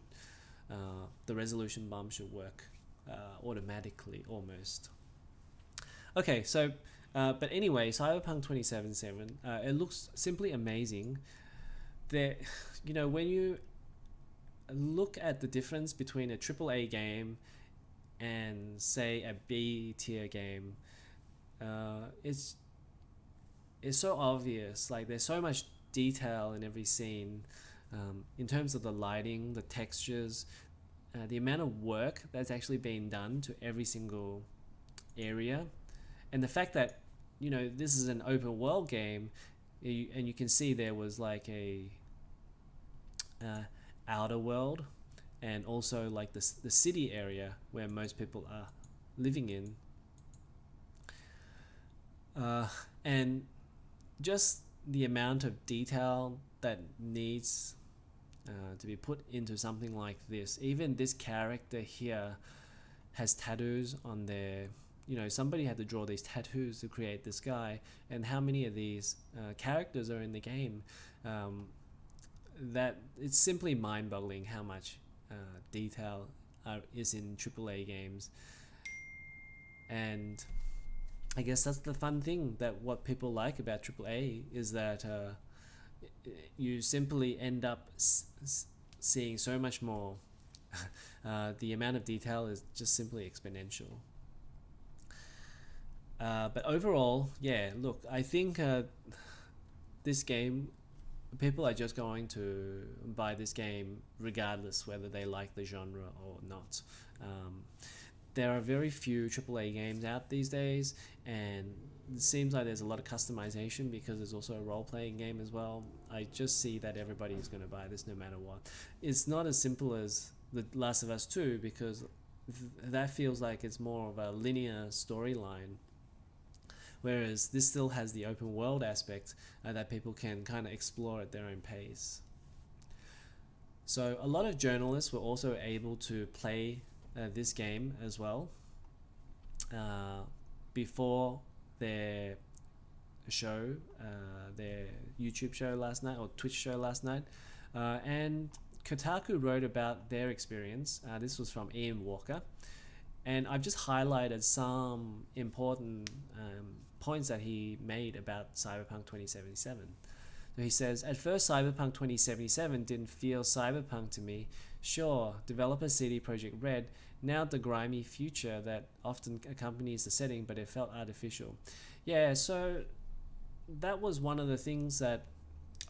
the resolution bump should work automatically almost. Okay, so but anyway, Cyberpunk 2077, it looks simply amazing. There, when you look at the difference between a AAA game and say a B tier game, it's so obvious. Like, there's so much detail in every scene, in terms of the lighting, the textures, the amount of work that's actually being done to every single area, and the fact that this is an open world game, and you can see there was like a outer world, and also like the city area where most people are living in, and just the amount of detail that needs to be put into something like this. Even this character here has tattoos on their, somebody had to draw these tattoos to create this guy, and how many of these characters are in the game, that it's simply mind-boggling how much detail is in AAA games. And I guess that's the fun thing, that what people like about AAA is that you simply end up seeing so much more. The amount of detail is just simply exponential. But overall, yeah, look, I think this game, people are just going to buy this game regardless whether they like the genre or not. There are very few AAA games out these days, and it seems like there's a lot of customization because there's also a role-playing game as well. I just see that everybody is going to buy this no matter what. It's not as simple as The Last of Us 2 because that feels like it's more of a linear storyline, whereas this still has the open world aspect that people can kind of explore at their own pace. So a lot of journalists were also able to play this game as well before their show, their YouTube show last night or Twitch show last night, and Kotaku wrote about their experience. This was from Ian Walker, and I've just highlighted some important points that he made about Cyberpunk 2077. So he says, at first Cyberpunk 2077 didn't feel cyberpunk to me. Sure, developer CD Projekt Red nailed the grimy future that often accompanies the setting, but it felt artificial. Yeah, so that was one of the things that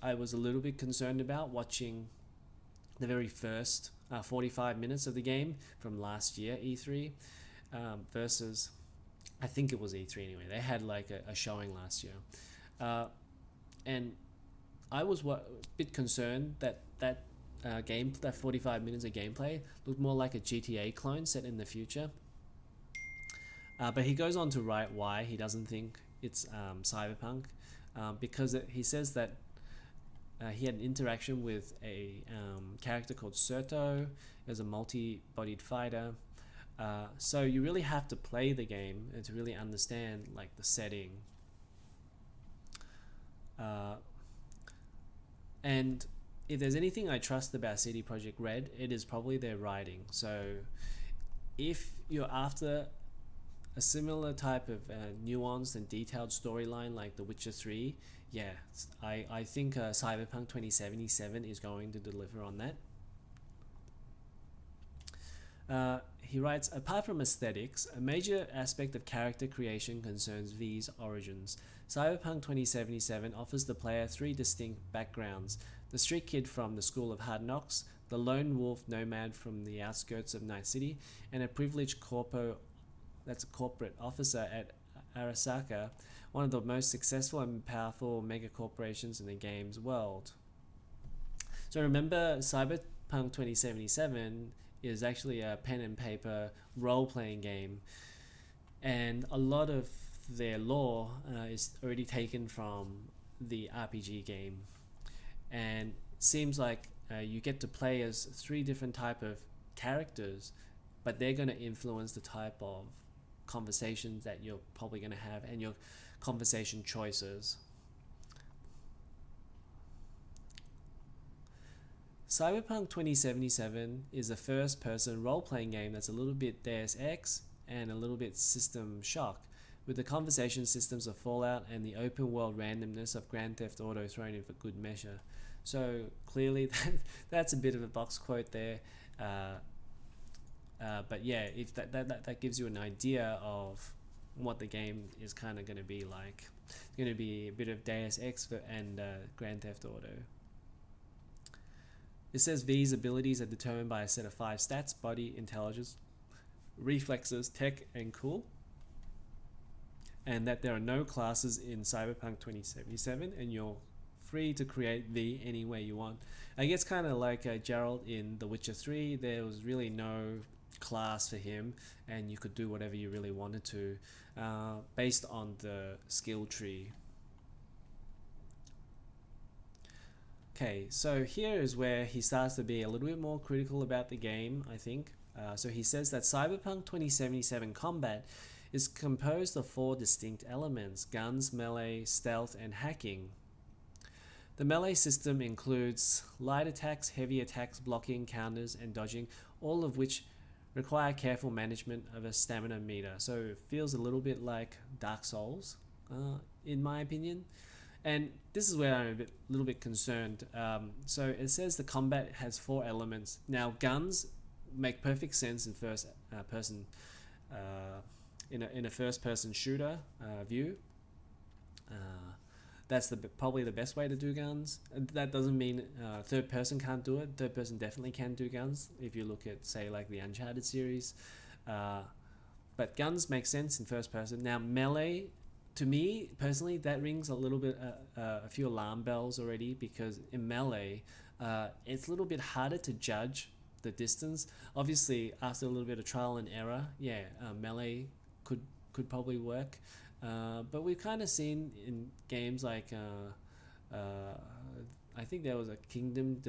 I was a little bit concerned about watching the very first 45 minutes of the game from last year, E3, versus, I think it was E3 anyway. They had like a showing last year. And I was a bit concerned that that 45 minutes of gameplay looked more like a GTA clone set in the future. But he goes on to write why he doesn't think it's Cyberpunk, because he says that he had an interaction with a character called Serto as a multi-bodied fighter. So you really have to play the game and to really understand like the setting. And if there's anything I trust about CD Projekt Red, it is probably their writing. So if you're after a similar type of nuanced and detailed storyline like The Witcher 3, yeah, I think Cyberpunk 2077 is going to deliver on that. He writes, apart from aesthetics, a major aspect of character creation concerns V's origins. Cyberpunk 2077 offers the player three distinct backgrounds: the street kid from the School of Hard Knocks, the lone wolf nomad from the outskirts of Night City, and a privileged corporate officer at Arasaka, one of the most successful and powerful mega corporations in the game's world. So remember, Cyberpunk 2077 is actually a pen and paper role-playing game, and a lot of their lore is already taken from the RPG game, and seems like you get to play as three different type of characters, but they're going to influence the type of conversations that you're probably going to have and your conversation choices. Cyberpunk 2077 is a first-person role-playing game that's a little bit Deus Ex and a little bit System Shock, with the conversation systems of Fallout and the open-world randomness of Grand Theft Auto thrown in for good measure. So clearly, that's a bit of a box quote there. But yeah, if that gives you an idea of what the game is kind of going to be like. It's going to be a bit of Deus Ex and Grand Theft Auto. It says V's abilities are determined by a set of 5 stats: body, intelligence, reflexes, tech, and cool. And that there are no classes in Cyberpunk 2077, and you're free to create V any way you want. I guess kind of like Geralt in The Witcher 3, there was really no class for him, and you could do whatever you really wanted to based on the skill tree. Okay, so here is where he starts to be a little bit more critical about the game, I think. So he says that Cyberpunk 2077 combat is composed of 4 distinct elements: guns, melee, stealth, and hacking. The melee system includes light attacks, heavy attacks, blocking, counters, and dodging, all of which require careful management of a stamina meter. So it feels a little bit like Dark Souls, in my opinion. And this is where I'm a little bit concerned. So it says the combat has 4 elements. Now, guns make perfect sense in first person in a first-person shooter view. That's probably the best way to do guns. That doesn't mean third person can't do it. Third person definitely can do guns if you look at, say, like the Uncharted series. But guns make sense in first person. Now melee, to me personally, that rings a little bit a few alarm bells already, because in melee it's a little bit harder to judge the distance. Obviously after a little bit of trial and error, melee could probably work. But we've kind of seen in games like I think there was a Kingdom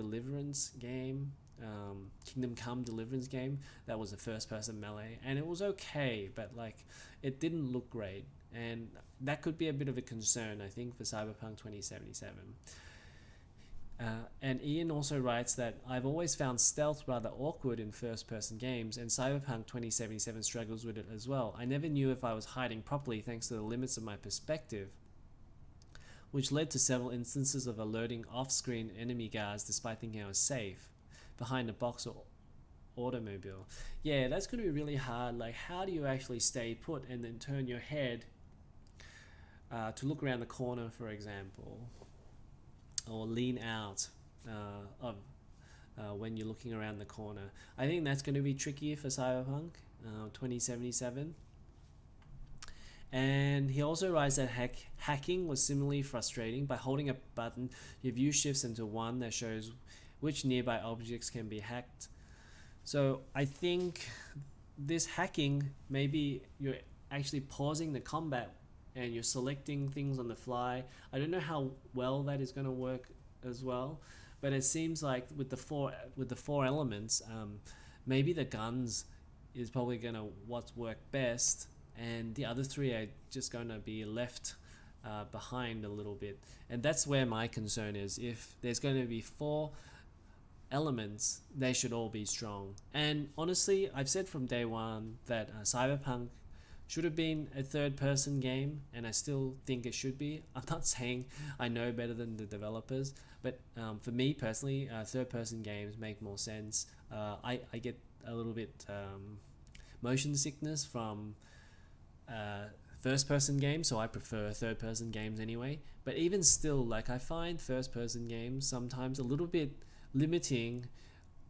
Come Deliverance game that was a first person melee, and it was okay, but like it didn't look great, and that could be a bit of a concern, I think, for Cyberpunk 2077. And Ian also writes that I've always found stealth rather awkward in first-person games, and Cyberpunk 2077 struggles with it as well. I never knew if I was hiding properly thanks to the limits of my perspective, which led to several instances of alerting off-screen enemy guards despite thinking I was safe behind a box or automobile. Yeah, that's going to be really hard. Like, how do you actually stay put and then turn your head to look around the corner, for example, or lean out when you're looking around the corner? I think that's going to be tricky for Cyberpunk 2077. And he also writes that hacking was similarly frustrating. By holding a button, your view shifts into one that shows which nearby objects can be hacked. So I think this hacking, maybe you're actually pausing the combat and you're selecting things on the fly. I don't know how well that is going to work as well, but it seems like with the four elements, maybe the guns is probably going to work best, and the other three are just going to be left behind a little bit. And that's where my concern is. If there's going to be 4 elements, they should all be strong. And honestly, I've said from day one that Cyberpunk should have been a third-person game, and I still think it should be. I'm not saying I know better than the developers, but for me personally, third-person games make more sense. I get a little bit motion sickness from first-person games, so I prefer third-person games anyway. But even still, like, I find first-person games sometimes a little bit limiting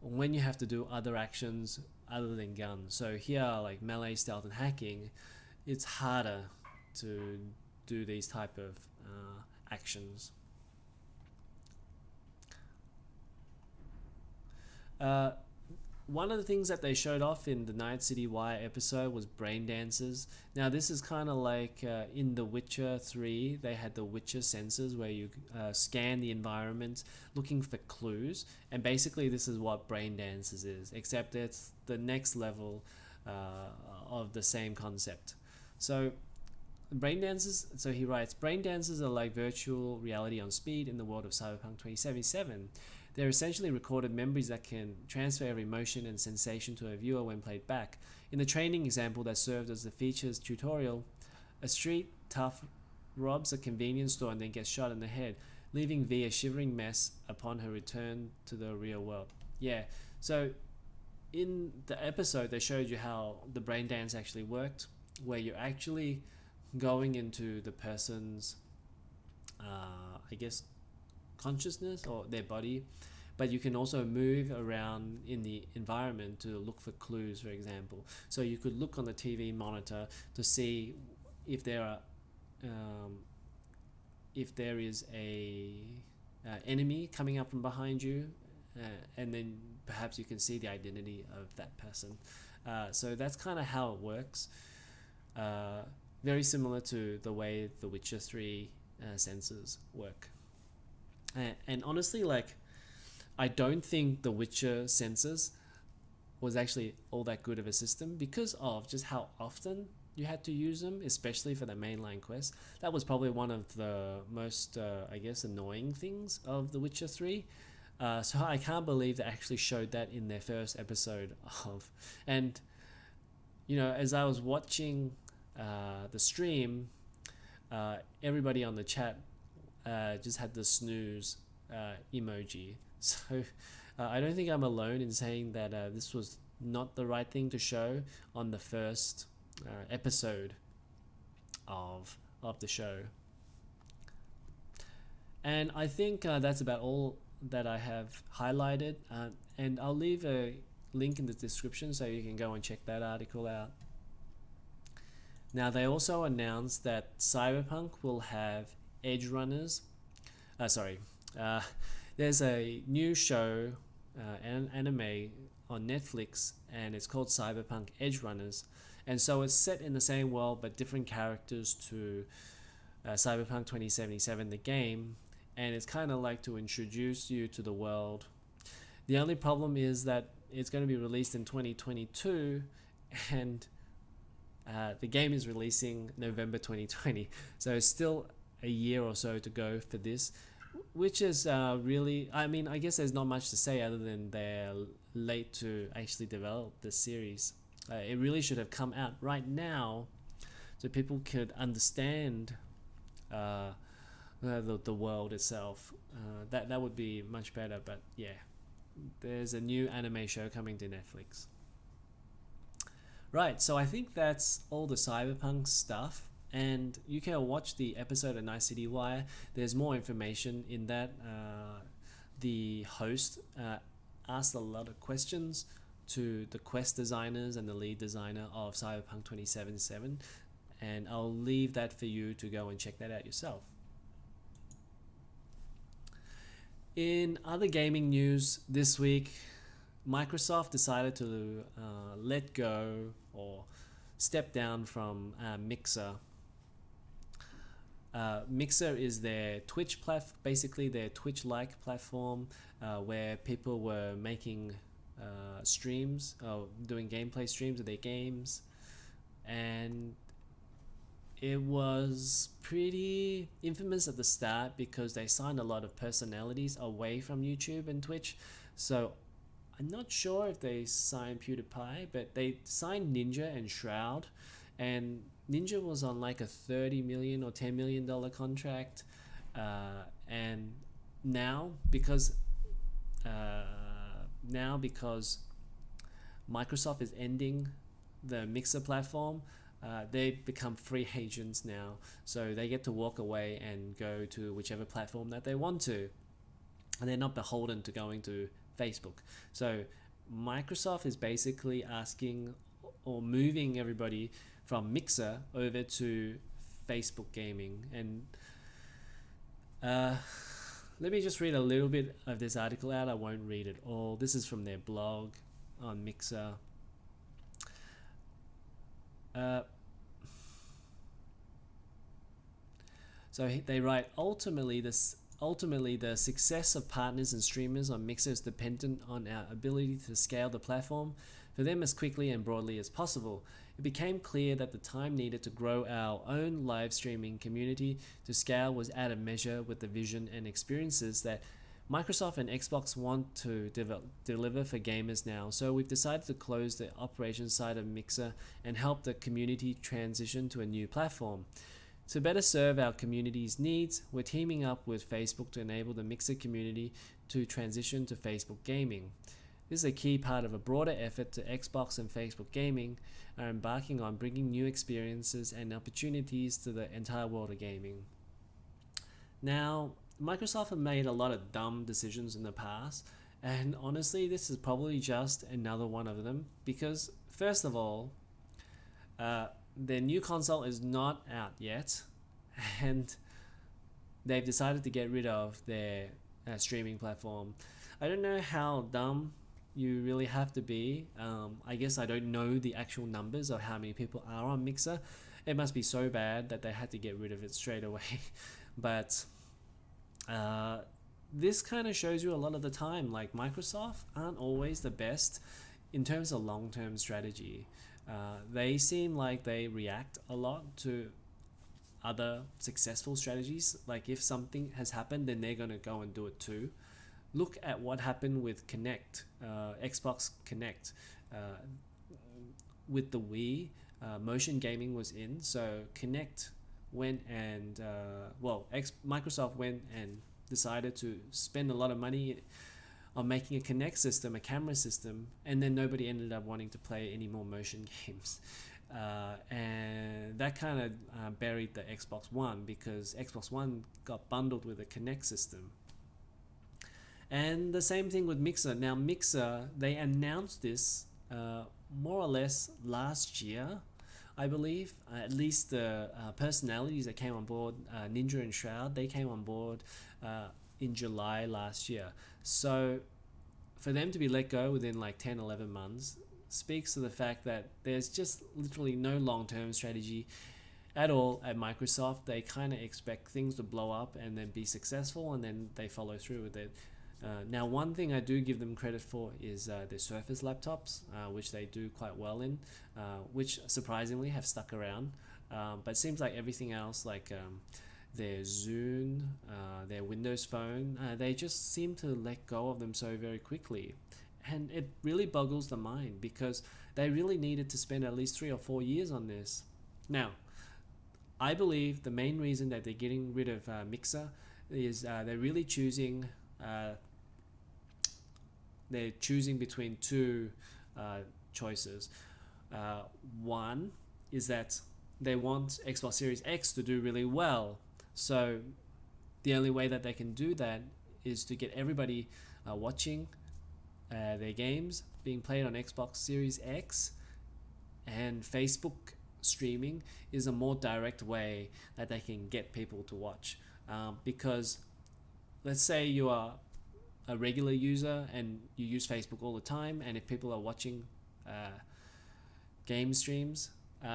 when you have to do other actions other than guns. So here, like melee, stealth, and hacking, it's harder to do these type of actions. One of the things that they showed off in the Night City Wire episode was brain dances. Now this is kind of like in The Witcher 3, they had the Witcher sensors where you scan the environment looking for clues, and basically this is what brain dances is, except it's the next level of the same concept. So brain dances, so he writes, brain dances are like virtual reality on speed in the world of Cyberpunk 2077. They're essentially recorded memories that can transfer every emotion and sensation to a viewer when played back. In the training example that served as the feature's tutorial, a street tough robs a convenience store and then gets shot in the head, leaving V a shivering mess upon her return to the real world. Yeah, so in the episode they showed you how the brain dance actually worked, where you're actually going into the person's I guess consciousness or their body, but you can also move around in the environment to look for clues, for example. So you could look on the TV monitor to see if there is a enemy coming up from behind you, and then perhaps you can see the identity of that person. So that's kind of how it works. Very similar to the way the Witcher 3 sensors work. And honestly, like, I don't think the Witcher sensors was actually all that good of a system because of just how often you had to use them, especially for the mainline quest. That was probably one of the most, I guess, annoying things of The Witcher 3. So I can't believe they actually showed that in their first episode of. And, you know, as I was watching the stream, everybody on the chat just had the snooze emoji. So I don't think I'm alone in saying that this was not the right thing to show on the first episode of the show. And I think that's about all that I have highlighted, and I'll leave a link in the description so you can go and check that article out. Now, they also announced that Cyberpunk will have Edgerunners. There's a new show, an anime on Netflix, and it's called Cyberpunk Edgerunners. And so it's set in the same world but different characters to Cyberpunk 2077, the game. And it's kind of like to introduce you to the world. The only problem is that it's going to be released in 2022, and the game is releasing November 2020. So it's still a year or so to go for this, which is really, I mean, I guess there's not much to say other than they're late to actually develop this series. It really should have come out right now so people could understand the world itself. That would be much better, but yeah, there's a new anime show coming to Netflix. Right, so I think that's all the Cyberpunk stuff, and you can watch the episode of Night City Wire. There's more information in that. The host asked a lot of questions to the quest designers and the lead designer of Cyberpunk 2077, and I'll leave that for you to go and check that out yourself. In other gaming news this week, Microsoft decided to let go or step down from Mixer. Mixer is their Twitch basically their Twitch-like platform where people were making streams, doing gameplay streams of their games, and it was pretty infamous at the start because they signed a lot of personalities away from YouTube and Twitch. So I'm not sure if they signed PewDiePie, but they signed Ninja and Shroud, and Ninja was on like a $30 million or $10 million contract, and now because Microsoft is ending the Mixer platform, they become free agents now, so they get to walk away and go to whichever platform that they want to, and they're not beholden to going to Facebook. So Microsoft is basically asking or moving everybody from Mixer over to Facebook gaming. And let me just read a little bit of this article out. I won't read it all. This is from their blog on Mixer. So they write, ultimately the success of partners and streamers on Mixer is dependent on our ability to scale the platform for them as quickly and broadly as possible. It became clear that the time needed to grow our own live streaming community to scale was out of measure with the vision and experiences that Microsoft and Xbox want to deliver for gamers now. So we've decided to close the operations side of Mixer and help the community transition to a new platform. To better serve our community's needs, we're teaming up with Facebook to enable the Mixer community to transition to Facebook gaming. This is a key part of a broader effort to Xbox and Facebook gaming are embarking on bringing new experiences and opportunities to the entire world of gaming. Now, Microsoft have made a lot of dumb decisions in the past, and honestly, this is probably just another one of them because, first of all, their new console is not out yet, and they've decided to get rid of their streaming platform. I don't know how dumb you really have to be. I guess I don't know the actual numbers of how many people are on Mixer. It must be so bad that they had to get rid of it straight away. But this kind of shows you a lot of the time, like Microsoft aren't always the best in terms of long-term strategy. They seem like they react a lot to other successful strategies. Like if something has happened, then they're going to go and do it too. Look at what happened with Kinect, Xbox Kinect. With the Wii, motion gaming was in, so Kinect went and, Microsoft went and decided to spend a lot of money on making a Kinect system, a camera system, and then nobody ended up wanting to play any more motion games. and that kind of buried the Xbox One, because Xbox One got bundled with the Kinect system. And the same thing with Mixer. Now Mixer, they announced this more or less last year, I believe. At least the personalities that came on board, Ninja and Shroud, they came on board in July last year. So for them to be let go within like 10-11 months speaks to the fact that there's just literally no long-term strategy at all at Microsoft. They kind of expect things to blow up and then be successful, and then they follow through with it. Now, one thing I do give them credit for is their Surface laptops, which they do quite well in, which surprisingly have stuck around. But it seems like everything else, like their Zune, their Windows Phone, they just seem to let go of them so very quickly. And it really boggles the mind, because they really needed to spend at least 3 or 4 years on this. Now, I believe the main reason that they're getting rid of Mixer is they're really choosing between two choices. One is that they want Xbox Series X to do really well. So the only way that they can do that is to get everybody watching their games being played on Xbox Series X, and Facebook streaming is a more direct way that they can get people to watch. Because let's say you are a regular user and you use Facebook all the time, and if people are watching game streams,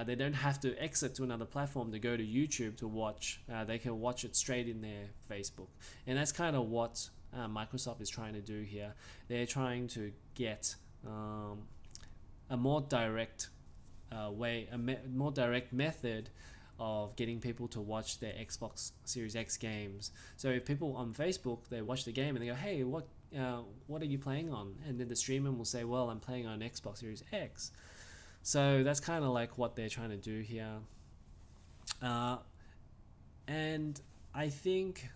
they don't have to exit to another platform to go to YouTube to watch. They can watch it straight in their Facebook. And that's kind of what Microsoft is trying to do here. They're trying to get a more direct more direct method of getting people to watch their Xbox Series X games. So if people on Facebook, they watch the game and they go, hey, what are you playing on? And then the streamer will say, well, I'm playing on Xbox Series X. So that's kind of like what they're trying to do here. And I think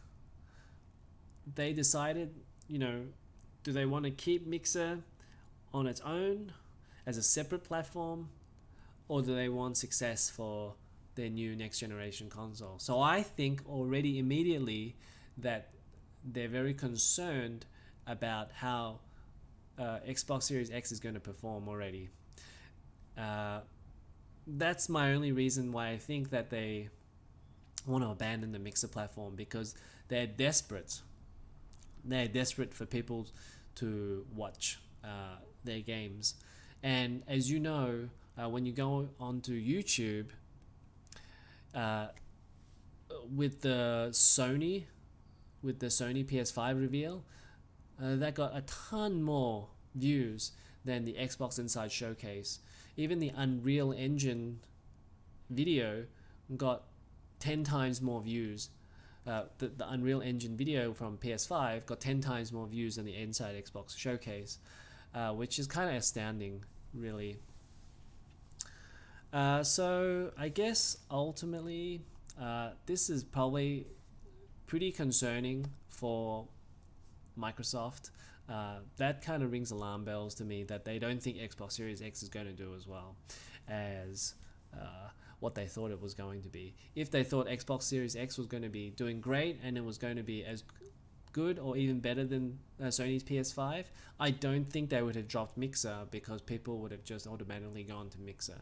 they decided, do they want to keep Mixer on its own as a separate platform, or do they want success for their new next generation console? So I think already immediately that they're very concerned about how Xbox Series X is going to perform already. That's my only reason why I think that they want to abandon the Mixer platform, because they're desperate. They're desperate for people to watch their games. And as you know, when you go onto YouTube, with the Sony PS5 reveal, that got a ton more views than the Xbox Inside Showcase. Even the Unreal Engine video got 10 times more views. The Unreal Engine video from PS5 got 10 times more views than the Inside Xbox Showcase, which is kind of astounding, really. So I guess ultimately this is probably pretty concerning for Microsoft. That kind of rings alarm bells to me, that they don't think Xbox Series X is going to do as well as what they thought it was going to be. If they thought Xbox Series X was going to be doing great and it was going to be as good or even better than Sony's PS5, I don't think they would have dropped Mixer, because people would have just automatically gone to Mixer.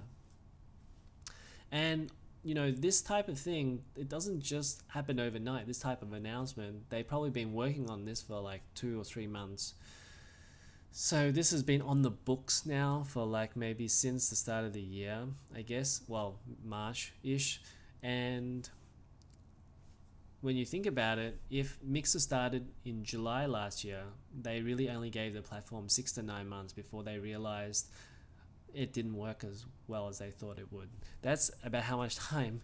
And this type of thing, it doesn't just happen overnight. This type of announcement, they've probably been working on this for like 2 or 3 months. So this has been on the books now for like maybe since the start of the year, I guess. Well, March-ish. And when you think about it, if Mixer started in July last year, they really only gave the platform 6 to 9 months before they realized it didn't work as well as they thought it would. That's about how much time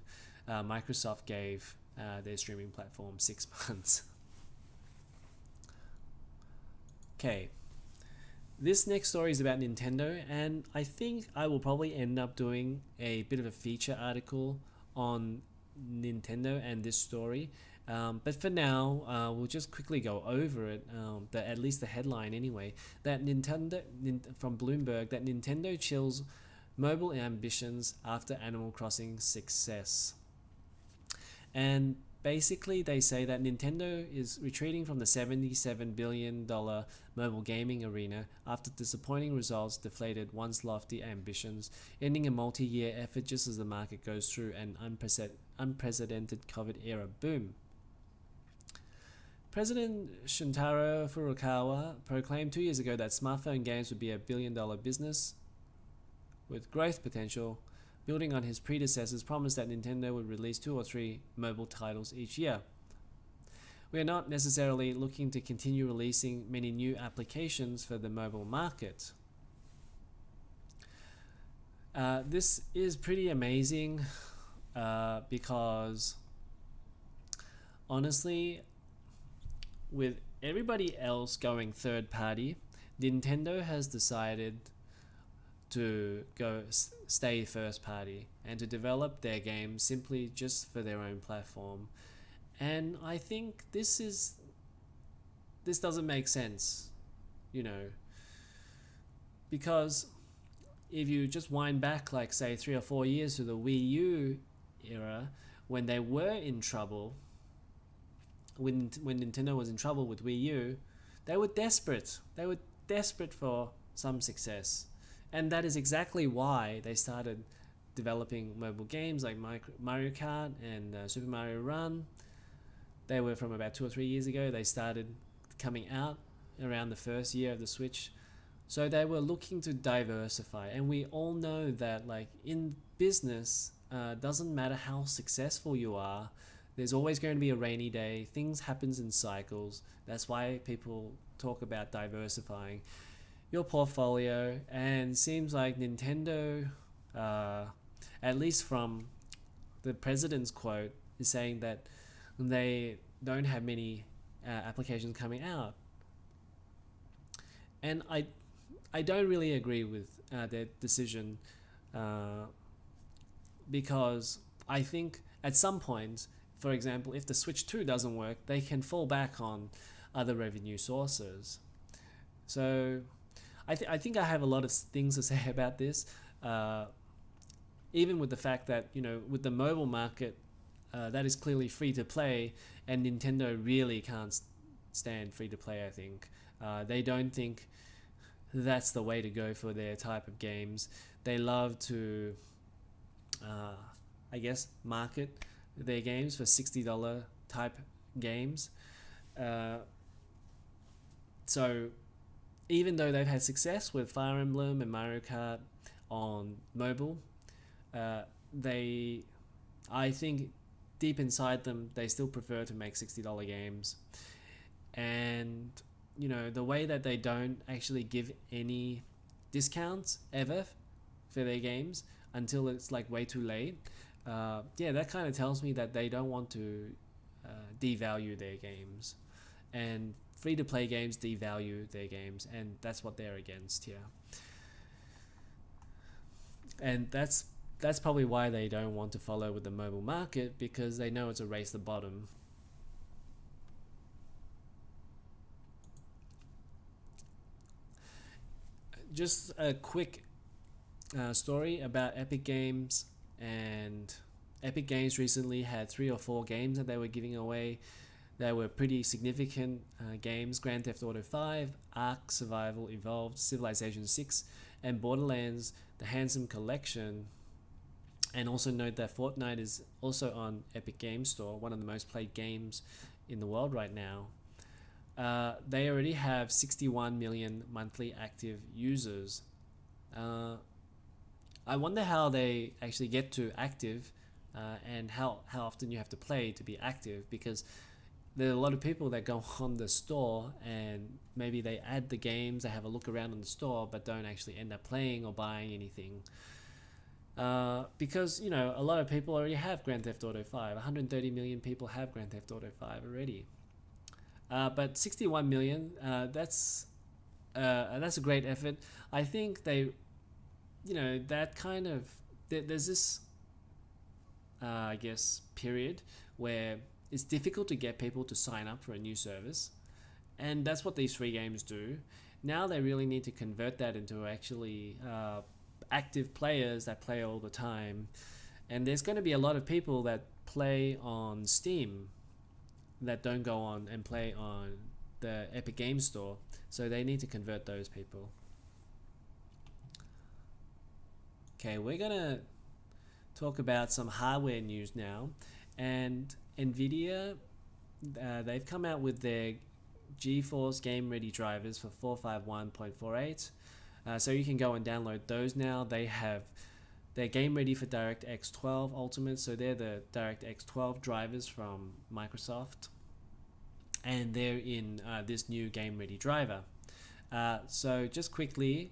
Microsoft gave their streaming platform, 6 months. Okay, this next story is about Nintendo, and I think I will probably end up doing a bit of a feature article on Nintendo and this story. But for now, we'll just quickly go over it, at least the headline anyway, that from Bloomberg, that Nintendo chills mobile ambitions after Animal Crossing success. And basically they say that Nintendo is retreating from the $77 billion mobile gaming arena after disappointing results deflated once lofty ambitions, ending a multi-year effort just as the market goes through an unprecedented COVID-era boom. President Shuntaro Furukawa proclaimed 2 years ago that smartphone games would be a billion-dollar business with growth potential, building on his predecessor's promise that Nintendo would release 2 or 3 mobile titles each year. We are not necessarily looking to continue releasing many new applications for the mobile market. This is pretty amazing because honestly, with everybody else going third party, Nintendo has decided to stay first party and to develop their games simply just for their own platform. And I think this doesn't make sense, because if you just wind back like say 3 or 4 years to the Wii U era, when they were in trouble, when Nintendo was in trouble with Wii U, they were desperate. They were desperate for some success. And that is exactly why they started developing mobile games like Mario Kart and Super Mario Run. They were from about 2 or 3 years ago. They started coming out around the first year of the Switch. So they were looking to diversify. And we all know that like in business, doesn't matter how successful you are, there's always going to be a rainy day. Things happens in cycles. That's why people talk about diversifying your portfolio. And seems like Nintendo, at least from the president's quote, is saying that they don't have many applications coming out. And I don't really agree with their decision, because I think at some point, for example, if the Switch 2 doesn't work, they can fall back on other revenue sources. So I think I have a lot of things to say about this, even with the fact that, with the mobile market, that is clearly free to play, and Nintendo really can't stand free to play, I think. They don't think that's the way to go for their type of games. They love to, market their games for $60 type games. So even though they've had success with Fire Emblem and Mario Kart on mobile, I think deep inside them, they still prefer to make $60 games. And, the way that they don't actually give any discounts ever for their games until it's like way too late, that kind of tells me that they don't want to devalue their games. And free-to-play games devalue their games, and that's what they're against here. And that's probably why they don't want to follow with the mobile market, because they know it's a race to the bottom. Just a quick story about Epic Games. And Epic Games recently had 3 or 4 games that they were giving away. They were pretty significant games: Grand Theft Auto 5, Ark Survival Evolved, Civilization 6, and Borderlands: The Handsome Collection. And also note that Fortnite is also on Epic Games Store, one of the most played games in the world right now. They already have 61 million monthly active users. I wonder how they actually get to active, and how often you have to play to be active, because there are a lot of people that go on the store and maybe they add the games, they have a look around in the store, but don't actually end up playing or buying anything. Because, a lot of people already have Grand Theft Auto 5. 130 million people have Grand Theft Auto 5 already. But 61 million, that's a great effort. I think they, that kind of, there's this, period where it's difficult to get people to sign up for a new service. And that's what these free games do. Now they really need to convert that into actually active players that play all the time, and there's going to be a lot of people that play on Steam that don't go on and play on the Epic Games Store, so they need to convert those people. Okay, we're gonna talk about some hardware news now, and NVIDIA, they've come out with their GeForce Game Ready drivers for 451.48, so you can go and download those now. They're game ready for DirectX 12 Ultimate, so they're the DirectX 12 drivers from Microsoft, and they're in this new game ready driver. So just quickly,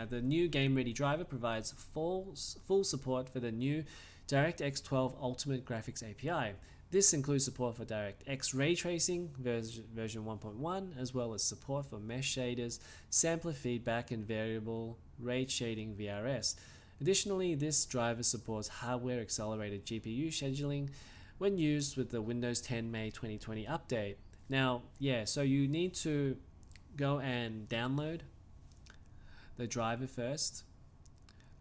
the new game ready driver provides full support for the new DirectX 12 Ultimate Graphics API. This includes support for DirectX ray tracing version 1.1, as well as support for mesh shaders, sampler feedback, and variable rate shading VRS. Additionally, this driver supports hardware accelerated GPU scheduling when used with the Windows 10 May 2020 update. Now, so you need to go and download the driver first.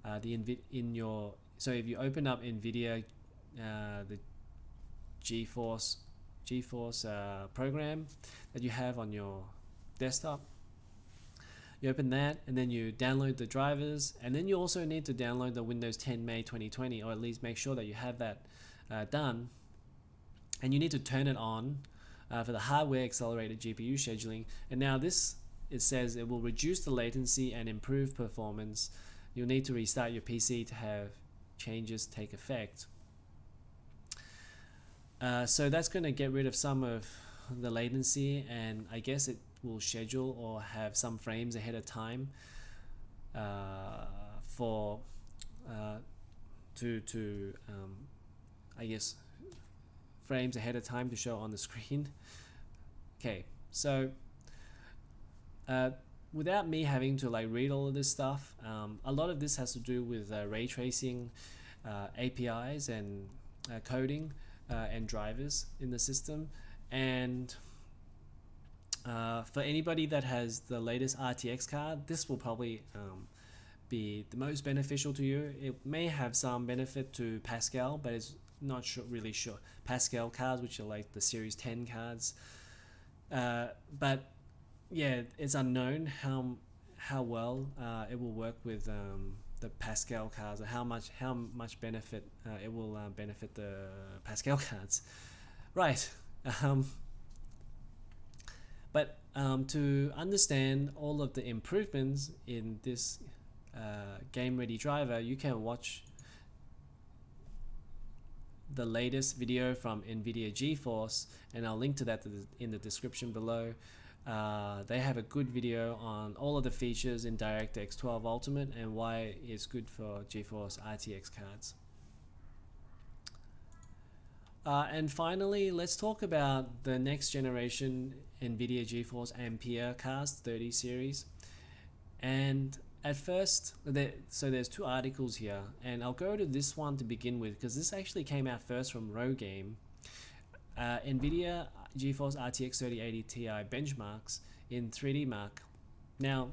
So if you open up NVIDIA, the GeForce program that you have on your desktop, you open that and then you download the drivers, and then you also need to download the Windows 10 May 2020, or at least make sure that you have that done, and you need to turn it on for the hardware accelerated GPU scheduling. And now it says it will reduce the latency and improve performance. You'll need to restart your PC to have changes take effect. So that's going to get rid of some of the latency, and I guess it will schedule or have some frames ahead of time frames ahead of time to show on the screen. Okay, so without me having to read all of this stuff, a lot of this has to do with ray tracing, APIs, and coding and drivers in the system. And for anybody that has the latest RTX card, this will probably be the most beneficial to you. It may have some benefit to Pascal, but it's not really sure. Pascal cards, which are like the Series 10 cards, but yeah, it's unknown how well it will work with the Pascal cards, or how much benefit it will benefit the Pascal cards, right? But to understand all of the improvements in this game ready driver, you can watch the latest video from NVIDIA GeForce, and I'll link to that in the description below. They have a good video on all of the features in DirectX 12 Ultimate and why it's good for GeForce RTX cards. And finally, let's talk about the next generation NVIDIA GeForce Ampere cards 30 series. And at first, so there's two articles here, and I'll go to this one to begin with because this actually came out first from Rogame. NVIDIA GeForce RTX 3080 Ti benchmarks in 3D Mark. Now,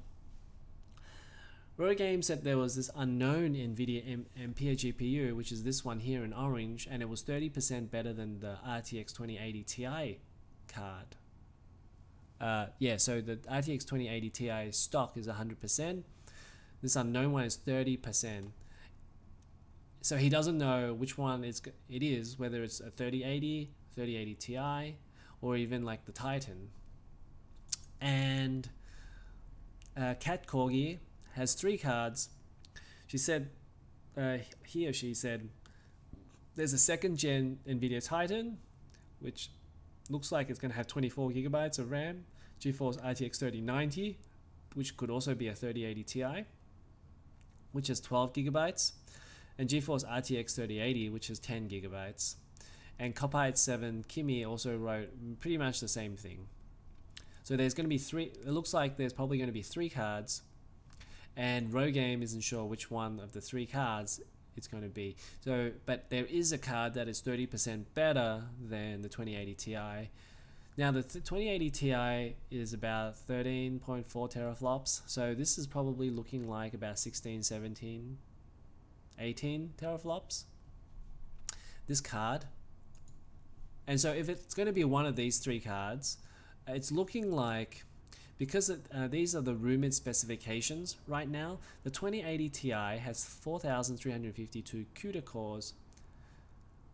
Rogame said there was this unknown NVIDIA Ampere GPU, which is this one here in orange, and it was 30% better than the RTX 2080 Ti card. So the RTX 2080 Ti stock is 100%. This unknown one is 30%. So he doesn't know which one it is, whether it's a 3080, 3080 Ti, or even like the Titan. And Kat Corgi has 3 cards. She said, she said, there's a second gen NVIDIA Titan, which looks like it's going to have 24 gigabytes of RAM, GeForce RTX 3090, which could also be a 3080 Ti, which is 12 gigabytes, and GeForce RTX 3080, which is 10 gigabytes. And Copite7 Kimi also wrote pretty much the same thing. So there's going to be 3, it looks like there's probably going to be 3 cards, and Rogame isn't sure which one of the 3 cards it's going to be. So, but there is a card that is 30% better than the 2080 Ti, Now the 2080 Ti is about 13.4 teraflops, so this is probably looking like about 16, 17, 18 teraflops, this card. And so if it's going to be one of these three cards, it's looking like, because these are the rumored specifications right now, the 2080 Ti has 4,352 CUDA cores,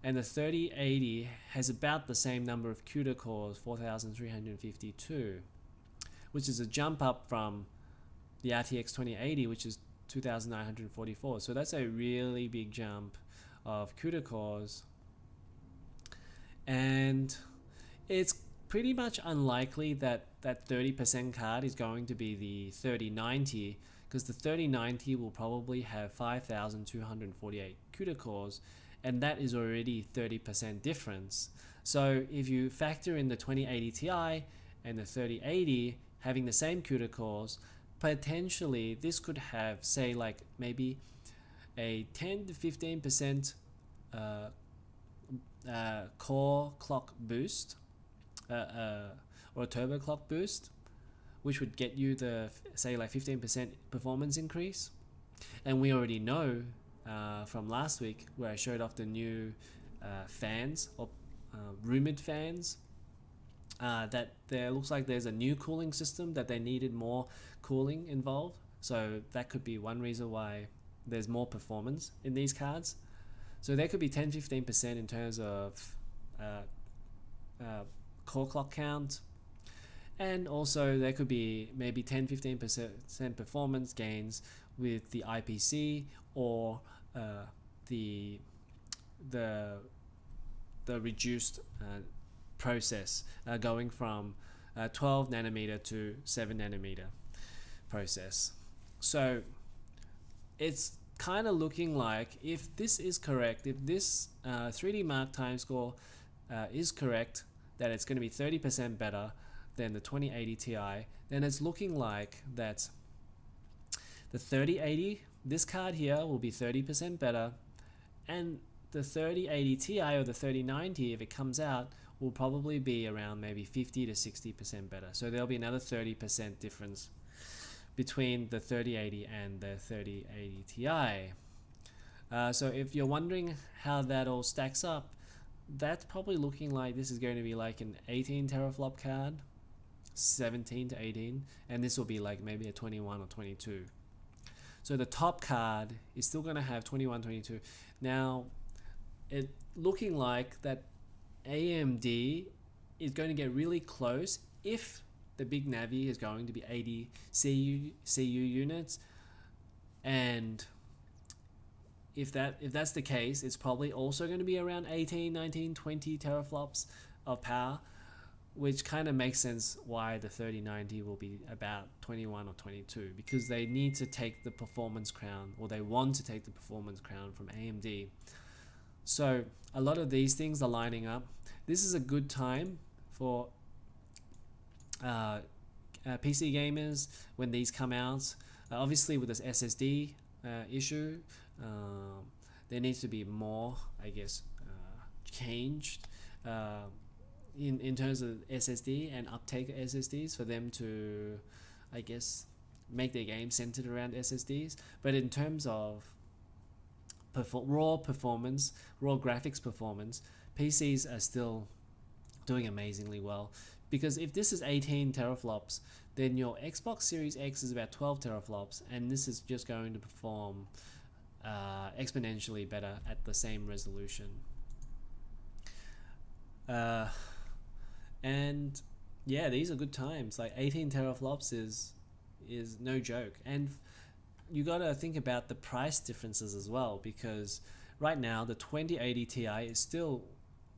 and the 3080 has about the same number of CUDA cores, 4,352, which is a jump up from the RTX 2080, which is 2,944. So that's a really big jump of CUDA cores. And it's pretty much unlikely that that 30% card is going to be the 3090, because the 3090 will probably have 5,248 CUDA cores, and that is already 30% difference. So if you factor in the 2080 Ti and the 3080 having the same CUDA cores, potentially this could have, say, like maybe a 10 to 15% core clock boost, or a turbo clock boost, which would get you the, say, like 15% performance increase. And we already know from last week, where I showed off the new fans, or rumored fans, that there looks like there's a new cooling system, that they needed more cooling involved. So that could be one reason why there's more performance in these cards. So there could be 10-15% in terms of core clock count, and also there could be maybe 10-15% performance gains with the IPC, or the reduced process, going from 12 nanometer to 7 nanometer process. So it's kind of looking like, if this is correct, if this 3D Mark time score is correct, that it's going to be 30% better than the 2080 Ti, then it's looking like that the 3080, this card here, will be 30% better, and the 3080 Ti or the 3090, if it comes out, will probably be around maybe 50 to 60% better. So there'll be another 30% difference between the 3080 and the 3080 Ti. So if you're wondering how that all stacks up, that's probably looking like this is going to be like an 18 teraflop card, 17 to 18, and this will be like maybe a 21 or 22. So the top card is still going to have 21, 22. Now, it looking like that AMD is going to get really close if the big Navi is going to be 80 CU units, and if that's the case, it's probably also going to be around 18, 19, 20 teraflops of power, which kind of makes sense why the 3090 will be about 21 or 22, because they need to take the performance crown, or they want to take the performance crown from AMD. So a lot of these things are lining up. This is a good time for PC gamers when these come out. Obviously with this SSD issue, there needs to be more, I guess, changed in terms of SSD and uptake of SSDs, for them to, I guess, make their game centered around SSDs. But in terms of raw performance, raw graphics performance, PCs are still doing amazingly well. Because if this is 18 teraflops, then your Xbox Series X is about 12 teraflops, and this is just going to perform exponentially better at the same resolution. And yeah, these are good times. Like 18 teraflops is no joke. And you got to think about the price differences as well, because right now the 2080 Ti is still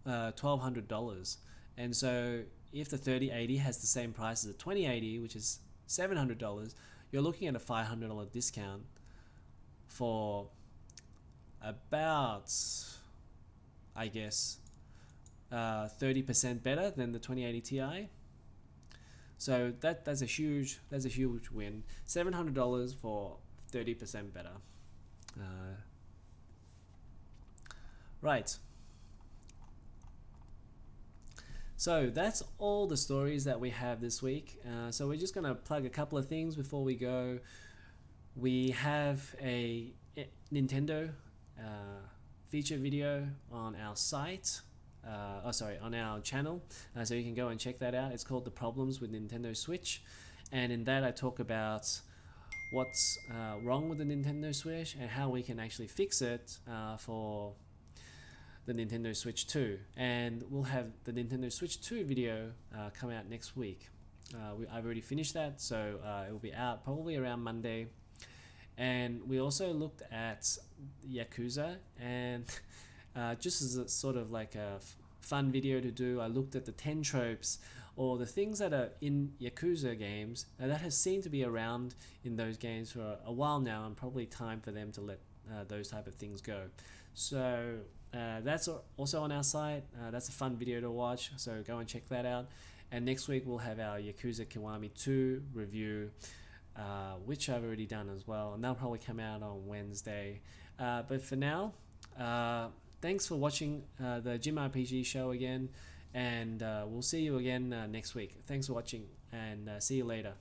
$1,200, and so if the 3080 has the same price as the 2080, which is $700, you're looking at a $500 discount for about, I guess, 30% better than the 2080 Ti. So that's a huge win. $700 for 30% better. Right. So that's all the stories that we have this week. So we're just going to plug a couple of things before we go. We have a Nintendo feature video on our site. On our channel. So you can go and check that out. It's called The Problems with Nintendo Switch. And in that I talk about what's wrong with the Nintendo Switch and how we can actually fix it for the Nintendo Switch 2. And we'll have the Nintendo Switch 2 video come out next week. I've already finished that, so it will be out probably around Monday. And we also looked at Yakuza, and just as a sort of like a fun video to do, I looked at the 10 tropes or the things that are in Yakuza games that has seemed to be around in those games for a while now, and probably time for them to let those type of things go. So that's also on our site. That's a fun video to watch, so go and check that out. And next week we'll have our Yakuza Kiwami 2 review, which I've already done as well, and that'll probably come out on Wednesday. But for now, thanks for watching the JimRPG Show again, and we'll see you again next week. Thanks for watching, and see you later.